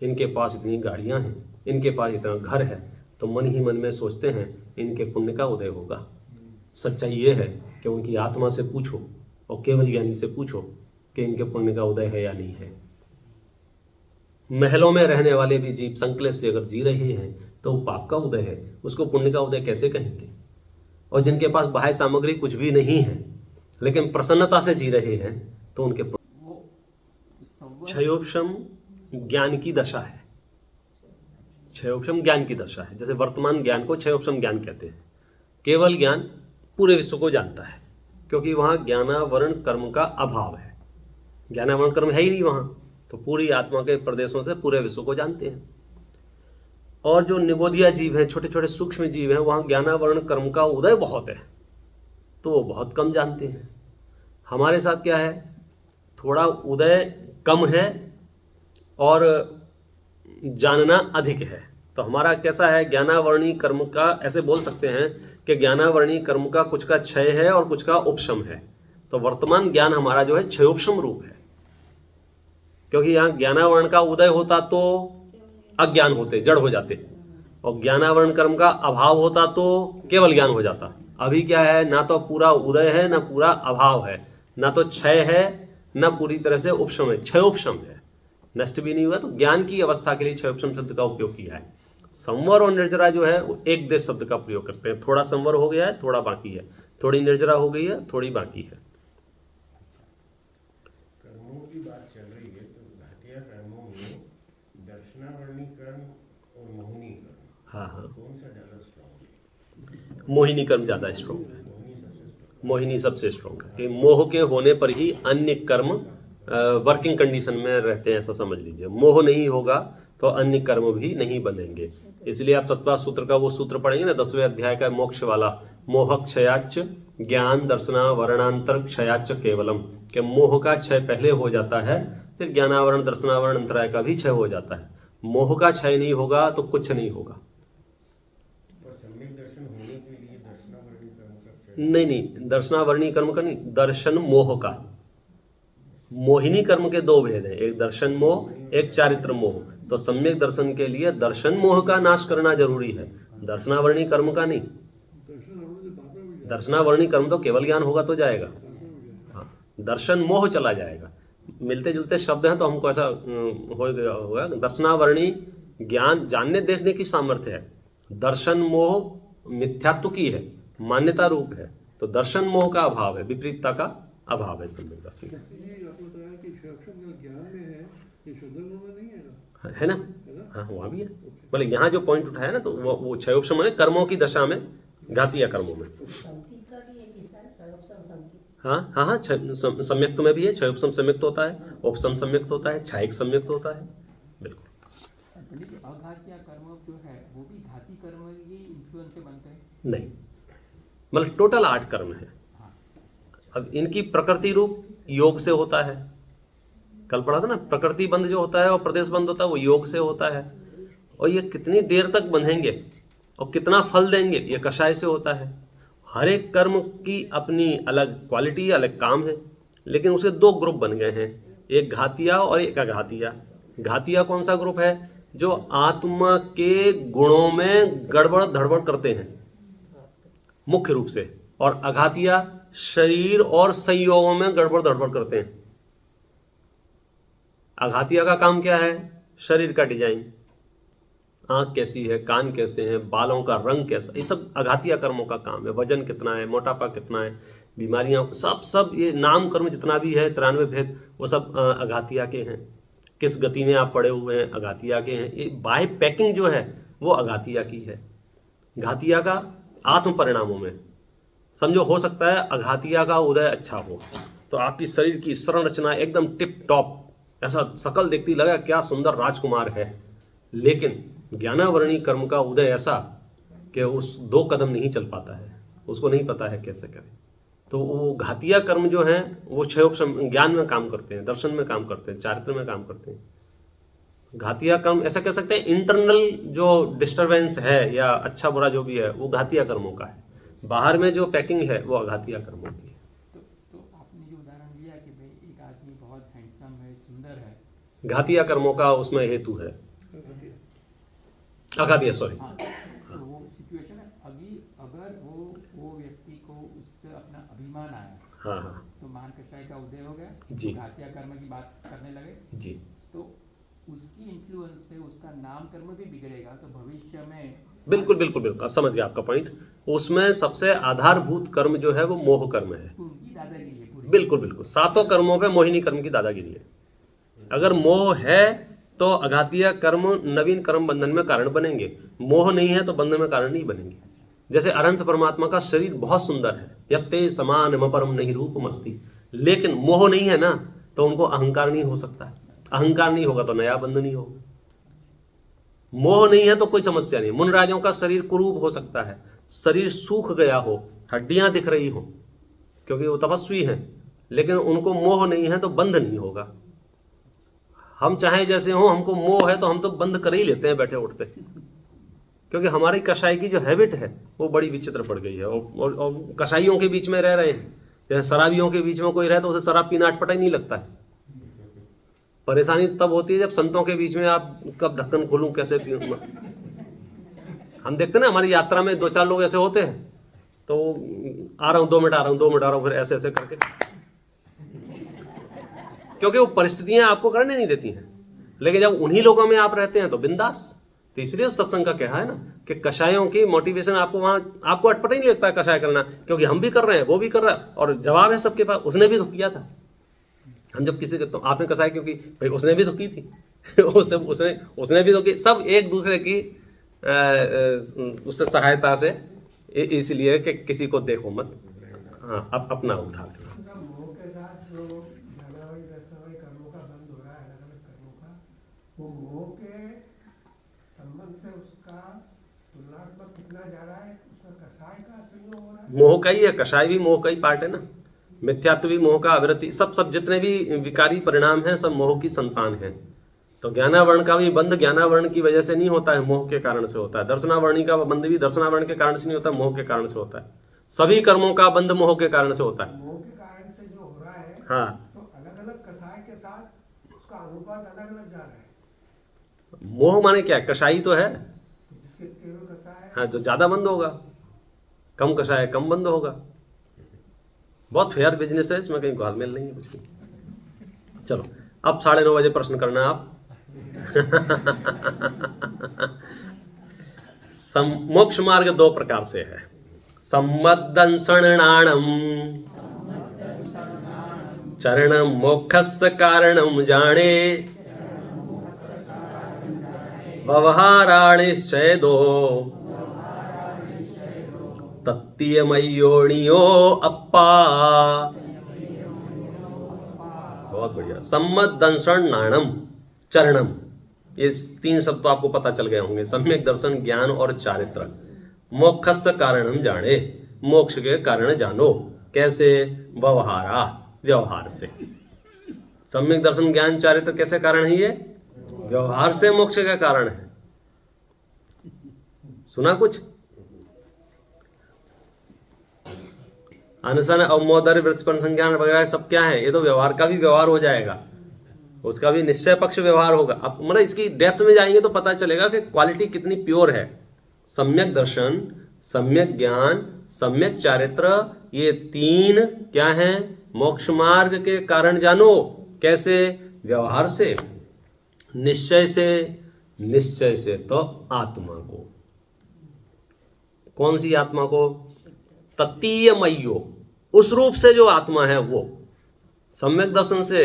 इनके पास इतनी गाड़ियां हैं, इनके पास इतना घर है, तो मन ही मन में सोचते हैं इनके पुण्य का उदय होगा। सच्चाई ये है कि उनकी आत्मा से पूछो और केवल ज्ञानी से पूछो कि इनके पुण्य का उदय है या नहीं है। महलों में रहने वाले भी जीव संकलेश से अगर जी रहे हैं तो वो पाप का उदय है, उसको पुण्य का उदय कैसे कहेंगे। और जिनके पास बाह्य सामग्री कुछ भी नहीं है लेकिन प्रसन्नता से जी रहे हैं तो उनके क्षयोपशम ज्ञान की दशा है, क्षयोपशम ज्ञान की दशा है। जैसे वर्तमान ज्ञान को क्षयोपशम ज्ञान कहते हैं। केवल ज्ञान पूरे विश्व को जानता है क्योंकि वहां ज्ञानावरण कर्म का अभाव है, ज्ञानावरण कर्म है ही नहीं वहां, तो पूरी आत्मा के प्रदेशों से पूरे विश्व को जानते हैं। और जो निगोदिया जीव हैं, छोटे छोटे सूक्ष्म जीव हैं, वहां ज्ञानावरण कर्म का उदय बहुत है तो वो बहुत कम जानते हैं। हमारे साथ क्या है, थोड़ा उदय कम है और जानना अधिक है। तो हमारा कैसा है, ज्ञानावरणी कर्म का, ऐसे बोल सकते हैं कि ज्ञानावरणी कर्म का कुछ का क्षय है और कुछ का उपशम है। तो वर्तमान ज्ञान हमारा जो है क्षयोपशम रूप है, क्योंकि यहाँ ज्ञानावरण का उदय होता तो अज्ञान होते, जड़ हो जाते, और ज्ञानावरण कर्म का अभाव होता तो केवल ज्ञान हो जाता। अभी क्या है, ना तो पूरा उदय है ना पूरा अभाव है, ना तो क्षय है ना पूरी तरह से उपशम है, क्षयोपशम है, नष्ट भी नहीं हुआ। तो ज्ञान की अवस्था के लिए क्षयोपशम शब्द का उपयोग किया है। संवर और निर्जरा जो है वो एक देश शब्द का प्रयोग करते हैं, थोड़ा संवर हो गया है थोड़ा बाकी है, थोड़ी निर्जरा हो गई है थोड़ी बाकी है। दर्शनावर्णी कर्म और मोहिनी कर्म, हाँ हाँ, कौन सा ज्यादा स्ट्रॉन्ग है? मोहिनी कर्म ज़्यादा स्ट्रॉन्ग है। मोहिनी सबसे स्ट्रॉन्ग। मोहिनी सबसे स्ट्रॉन्ग है कि मोह के होने पर ही अन्य कर्म वर्किंग कंडीशन में रहते हैं, ऐसा समझ लीजिए। मोह नहीं होगा तो अन्य कर्म भी नहीं बनेंगे। इसलिए आप तत्वा सूत्र का वो सूत्र पढ़ेंगे ना, 10वें अध्याय का मोक्ष वाला, मोह क्षयाच ज्ञान दर्शना वर्णांतर क्षयाच केवलम, कि मोह का क्षय पहले हो जाता है, फिर ज्ञानावरण दर्शनावरण अंतराय का भी क्षय हो जाता है। मोह का क्षय नहीं होगा तो कुछ नहीं होगा। और सम्यक दर्शन होने के लिए दर्शनावर्णी कर्म का क्षय। नहीं नहीं, दर्शनावरणी कर्म का नहीं, दर्शन मोह का। मोहिनी कर्म के दो भेद हैं, एक दर्शन मोह, एक चारित्र मोह। तो सम्यक दर्शन के लिए दर्शन मोह का नाश करना जरूरी है, दर्शनावरणी कर्म का नहीं। दर्शनावरणी कर्म तो केवल ज्ञान होगा तो जाएगा, हाँ, दर्शन मोह चला जाएगा। मिलते जुलते शब्द हैं तो हमको ऐसा हो गया होगा। दर्शनावरणी ज्ञान जानने देखने की सामर्थ्य है, दर्शन मोह मिथ्यात्व की है, मान्यता रूप है। तो दर्शन मोह का अभाव है, विपरीतता का अभाव है सम्यक दर्शन का। आपने बताया कि क्षय ज्ञान में है, ये शुद्ध में नहीं है ना? है ना, हाँ वहाँ भी है। बोले यहाँ जो पॉइंट उठाया ना, तो वो क्षयोपशम माने कर्मों की दशा में, घातीय कर्मों में। संकित का भी एक हिस्सा है, सर्वोपम संकित। हाँ हाँ हाँ, सम्यक्त में भी है, क्षयोपशम सम्यक्त होता है, उपशम सम्यक्त होता है, क्षायिक सम्यक्त होता है, बिल्कुल। पंडित जी, अघातीय कर्म जो है वो भी घाती कर्म की इन्फ्लुएंस से बनते हैं? नहीं, मतलब टोटल 8 कर्म है। अब इनकी प्रकृति रूप योग से होता है, कल पढ़ा था ना, प्रकृति बंध जो होता है और प्रदेश बंध होता है वो योग से होता है। और ये कितनी देर तक बंधेंगे और कितना फल देंगे, ये कषाय से होता है। हर एक कर्म की अपनी अलग क्वालिटी, अलग काम है, लेकिन उसके 2 ग्रुप बन गए हैं, एक घातिया और एक अघातिया। घातिया कौन सा ग्रुप है? जो आत्मा के गुणों में गड़बड़ धड़बड़ करते हैं मुख्य रूप से, और अघातिया शरीर और संयोगों में गड़बड़ धड़बड़ करते हैं। अघातिया का काम क्या है? शरीर का डिजाइन, आंख कैसी है, कान कैसे हैं, बालों का रंग कैसा, ये सब अघातिया कर्मों का काम है। वजन कितना है, मोटापा कितना है, बीमारियां, सब ये नाम कर्म जितना भी है, 93 भेद, वो सब अघातिया के हैं। किस गति में आप पड़े हुए हैं, अघातिया के हैं। ये बाह्य पैकिंग जो है वो अघातिया की है। घातिया का आत्म परिणामों में समझो, हो सकता है अघातिया का उदय अच्छा हो तो आपकी शरीर की संरचना एकदम टिप टॉप, ऐसा शकल देखती लगा क्या सुंदर राजकुमार है, लेकिन ज्ञानावरणी कर्म का उदय ऐसा कि उस 2 कदम नहीं चल पाता है, उसको नहीं पता है कैसे करें। तो वो घातिया कर्म जो हैं वो क्षयोपशम ज्ञान में काम करते हैं, दर्शन में काम करते हैं, चारित्र में काम करते हैं। घातिया कर्म ऐसा कह सकते हैं, इंटरनल जो डिस्टरबेंस है या अच्छा बुरा जो भी है वो घातिया कर्मों का है, बाहर में जो पैकिंग है वो अघातिया कर्मों की है। तो आपने जो उदाहरण दिया कि भाई एक आदमी बहुत हैंडसम है, सुंदर है, घातिया कर्मों का उसमें हेतु है, अघातिया सॉरी। हाँ, तो वो सिचुएशन है। अगर वो व्यक्ति को उससे अपना अभिमान आया, हाँ हाँ तो मान कषाय का उदय हो गया, जी। घातिया कर्म की बात करने लगे, जी, तो उसकी इन्फ्लुएंस से उसका नाम कर्म भी बिगड़ेगा, तो भविष्य में बिल्कुल बिल्कुल बिल्कुल, अब समझ गया आपका पॉइंट। उसमें सबसे आधारभूत कर्म जो है वो मोह कर्म है। उनकी दादागिरी है पूरी। बिल्कुल बिल्कुल, 7 कर्मों पे मोहिनी कर्म की दादागिरी है। अगर मोह है तो अघातिया कर्म नवीन कर्म बंधन में कारण बनेंगे, मोह नहीं है तो बंधन में कारण नहीं बनेंगे। जैसे अनंत परमात्मा का शरीर बहुत सुंदर है, यत्ते समान परम नहीं रूपमस्ति, लेकिन मोह नहीं है ना तो उनको अहंकार नहीं हो सकता है, अहंकार नहीं होगा तो नया बंधन नहीं होगा। मोह नहीं है तो कोई समस्या नहीं। मुनराजों का शरीर कुरूप हो सकता है, शरीर सूख गया हो, हड्डियां दिख रही हो, क्योंकि वो तपस्वी हैं, लेकिन उनको मोह नहीं है तो बंध नहीं होगा। हम चाहे जैसे हो, हमको मोह है तो हम तो बंद कर ही लेते हैं बैठे उठते, क्योंकि हमारी कसाई की जो हैबिट है वो बड़ी विचित्र पड़ गई है। और कसाईयों के बीच में रह रहे हैं, जैसे शराबियों के बीच में कोई रहे तो उसे शराब पीना अटपटा ही नहीं लगता है। परेशानी तब होती है जब संतों के बीच में आप कब ढक्कन खोलूं, कैसे पीऊं। हम देखते ना हमारी यात्रा में 2-4 लोग ऐसे होते हैं, तो आ रहा हूं 2 मिनट, आ रहा हूं 2 मिनट, आ रहा हूं, फिर ऐसे ऐसे करके, क्योंकि वो परिस्थितियां आपको करने नहीं देती हैं। लेकिन जब उन्हीं लोगों में आप रहते हैं तो बिंदास। तो इसलिए सत्संग का कहा है ना कि कषायों की मोटिवेशन आपको वहां, आपको अटपटा ही नहीं लगता है कषाय करना, क्योंकि हम भी कर रहे हैं, वो भी कर रहा है, और जवाब है सबके पास, उसने भी तो किया था। हम जब किसी के, तो आपने कसाई क्योंकि भाई उसने भी तो की थी उसने भी तो की, सब एक दूसरे की उससे सहायता से, इसलिए कि किसी को देखो मत, हाँ अपना उद्धार करो। मोह के साथ जो ज्ञानावली दस्तावली कर्मों का बंद हो रहा है, अलग अलग कर्मों का, वो मोह के संबंध से उसका तुलनात्मक कितना जा रहा है, उसमें कसाय का संयोग हो रहा है। मोह का ही है, कषाय भी मोह का ही पार्ट है ना, मिथ्यात्व भी मोह का, अविरति, सब जितने भी विकारी परिणाम हैं सब मोह की संतान हैं। तो ज्ञानावरण का भी बंध ज्ञानावरण की वजह से नहीं होता है, मोह के कारण से होता है। दर्शनावरणी का बंध भी दर्शनावरण के कारण से नहीं होता, मोह के कारण से होता है। सभी कर्मों का बंध मोह के कारण से होता है। मोह के कारण से जो हो रहा है, हाँ, तो अलग अलग कसाय के साथ उसका अनुपात अलग अलग जा रहा है। मोह माने क्या है? कषाई तो है, जिसके तीव्र कसाय है, हाँ, जो ज्यादा बंद होगा, कम कषाय कम बंद होगा। बहुत फेयर बिजनेस है, इसमें कहीं घालमेल नहीं है कुछ भी। चलो अब 9:30 बजे प्रश्न करना आप। मोक्ष मार्ग 2 प्रकार से है। सम्मदंसणाणम चरणम मोक्षस्य कारणम जाने व्यवहाराणि शैदो तत्तीयमयोनियो अप्पा। बहुत बढ़िया। सम्मदंसण नाणम चरणम, ये 3 शब्द तो आपको पता चल गए होंगे। सम्यक दर्शन, ज्ञान और चारित्र। मोक्षस्य कारणम जाने, मोक्ष के कारण जानो। कैसे? व्यवहारा, व्यवहार से। सम्यक दर्शन, ज्ञान, चारित्र कैसे कारण है? ये व्यवहार से मोक्ष का कारण है। सुना कुछ? अनशन, अवमोदर, वृत्तिपन संज्ञान वगैरह सब क्या है? ये तो व्यवहार का भी व्यवहार हो जाएगा, उसका भी निश्चय पक्ष व्यवहार होगा। अब मतलब इसकी डेप्थ में जाएंगे तो पता चलेगा कि क्वालिटी कितनी प्योर है। सम्यक दर्शन, सम्यक ज्ञान, सम्यक चारित्र, ये 3 क्या हैं? मोक्ष मार्ग के कारण जानो। कैसे? व्यवहार से, निश्चय से। निश्चय से तो आत्मा को, कौन सी आत्मा को? तत्तीयमयो, उस रूप से जो आत्मा है वो। सम्यक दर्शन से,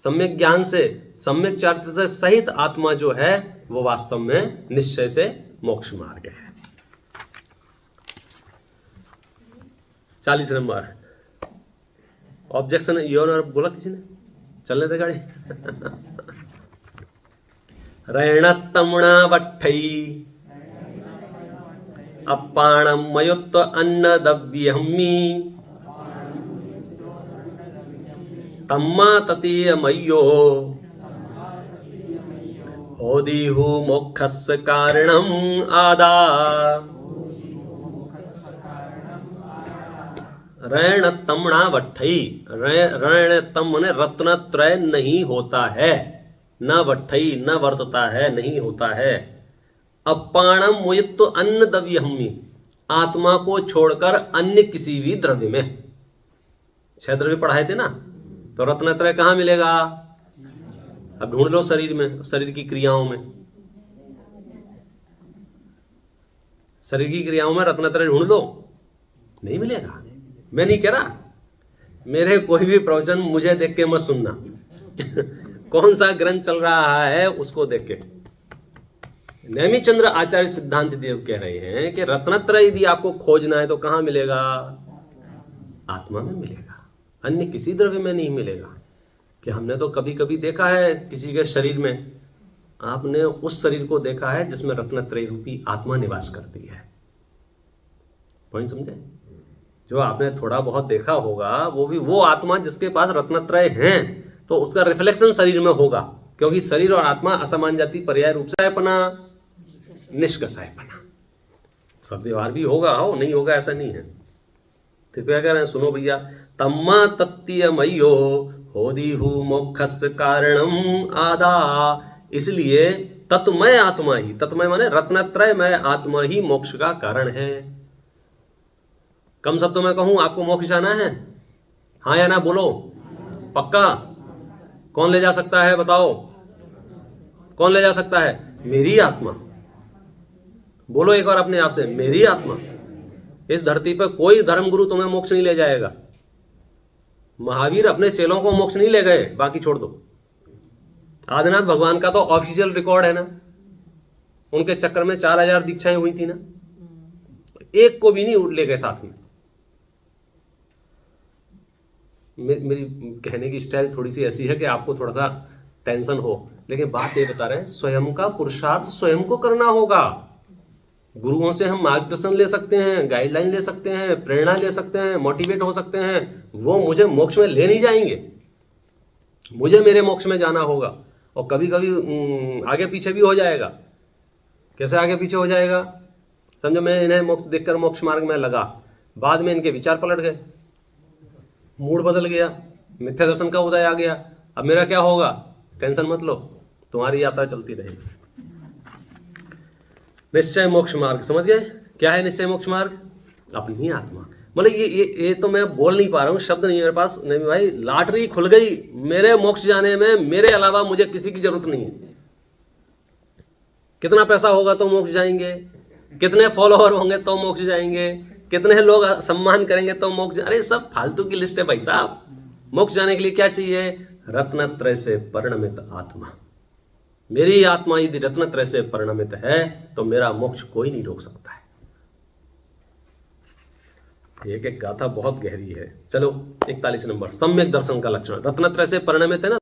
सम्यक ज्ञान से, सम्यक चारित्र से सहित आत्मा जो है वो वास्तव में निश्चय से मोक्ष मार्ग है। 40 नंबर। ऑब्जेक्शन योर बोला किसी ने? चलने दे गाड़ी। रणतमुणा वट्ठई अपाणम मयुत्व अन्न दव्यहम्मी तम्मा ततीयमयो होदिहु मोक्षस्य कारणम आदा। रण तमणा वट्ठई, रण तम माने रत्नत्रय नहीं होता है, न वट्ठई न वर्तता है, नहीं होता है। अपाणम मुयत्व अन्न दव्यहम्मी, आत्मा को छोड़कर अन्य किसी भी द्रव्य में। 6 द्रव्य पढ़ाए थे ना, तो रत्नत्रय कहाँ मिलेगा? अब ढूंढ लो शरीर में, शरीर की क्रियाओं में, शरीर की क्रियाओं में रत्नत्रय ढूंढ लो, नहीं मिलेगा। मैं नहीं कह रहा, मेरे कोई भी प्रवचन मुझे देख के मत सुनना। कौन सा ग्रंथ चल रहा है उसको देख के। नेमिचंद्र आचार्य सिद्धांत देव कह रहे हैं कि रत्नत्रय यदि आपको खोजना है तो कहाँ मिलेगा? आत्मा में मिलेगा, अन्य किसी द्रव्य में नहीं मिलेगा। कि हमने तो कभी कभी देखा है किसी के शरीर में, आपने उस शरीर को देखा है जिसमें रत्नत्रय रूपी आत्मा निवास करती है। पॉइंट समझे? जो आपने थोड़ा बहुत देखा होगा वो भी वो आत्मा जिसके पास रत्नत्रय हैं, तो उसका रिफ्लेक्शन शरीर में होगा, क्योंकि शरीर और आत्मा असमान जाति पर्याय रूप से अपना निष्कषायपना। सब व्यवहार भी होगा, हो नहीं होगा ऐसा नहीं है। तो क्या कह रहे हैं? सुनो भैया। तम्मा तत्तीयमयो होदिहु मोक्षस्य कारणम आदा। इसलिए तत्मय आत्मा ही, तत्मय माने रत्नत्रय में आत्मा ही मोक्ष का कारण है। कम शब्दों में कहूं, आपको मोक्ष जाना है? हाँ या ना बोलो, पक्का? कौन ले जा सकता है बताओ? कौन ले जा सकता है? मेरी आत्मा। बोलो एक बार अपने आप से, मेरी आत्मा। इस धरती पर कोई धर्मगुरु तुम्हें मोक्ष नहीं ले जाएगा। महावीर अपने चेलों को मोक्ष नहीं ले गए, बाकी छोड़ दो। आदिनाथ भगवान का तो ऑफिशियल रिकॉर्ड है ना, उनके चक्कर में 4000 दीक्षाएं हुई थी ना, एक को भी नहीं ले गए साथ में। मेरी कहने की स्टाइल थोड़ी सी ऐसी है कि आपको थोड़ा सा टेंशन हो, लेकिन बात ये बता रहे हैं, स्वयं का पुरुषार्थ स्वयं को करना होगा। गुरुओं से हम मार्गदर्शन ले सकते हैं, गाइडलाइन ले सकते हैं, प्रेरणा ले सकते हैं, मोटिवेट हो सकते हैं, वो मुझे मोक्ष में ले नहीं जाएंगे, मुझे मेरे मोक्ष में जाना होगा। और कभी कभी आगे पीछे भी हो जाएगा। कैसे आगे पीछे हो जाएगा? समझो मैं इन्हें मोक्ष देखकर मोक्ष मार्ग में लगा, बाद में इनके विचार पलट गए, मूड बदल गया, मिथ्या दर्शन का उदय आ गया, अब मेरा क्या होगा? टेंशन मत लो, तुम्हारी यात्रा चलती रहेगी। निश्चय मोक्ष मार्ग समझ गए? क्या है निश्चय मोक्ष मार्ग? अपनी आत्मा, मतलब ये तो मैं बोल नहीं पा रहा हूँ, शब्द नहीं है मेरे पास। नहीं भाई, लॉटरी खुल गई, मेरे मोक्ष जाने में मेरे अलावा मुझे किसी की जरूरत नहीं है। कितना पैसा होगा तो मोक्ष जाएंगे, कितने फॉलोअर होंगे तो मोक्ष जाएंगे, कितने लोग सम्मान करेंगे तो मोक्ष। अरे सब फालतू की लिस्ट है भाई साहब। मोक्ष जाने के लिए क्या चाहिए? रत्नत्रय से परिणमित आत्मा। मेरी आत्मा यदि रत्नत्रय से परिणमित है तो मेरा मोक्ष कोई नहीं रोक सकता है। एक एक गाथा बहुत गहरी है। चलो 41 नंबर, सम्यक दर्शन का लक्षण। रत्नत्रय से परिणमित है ना,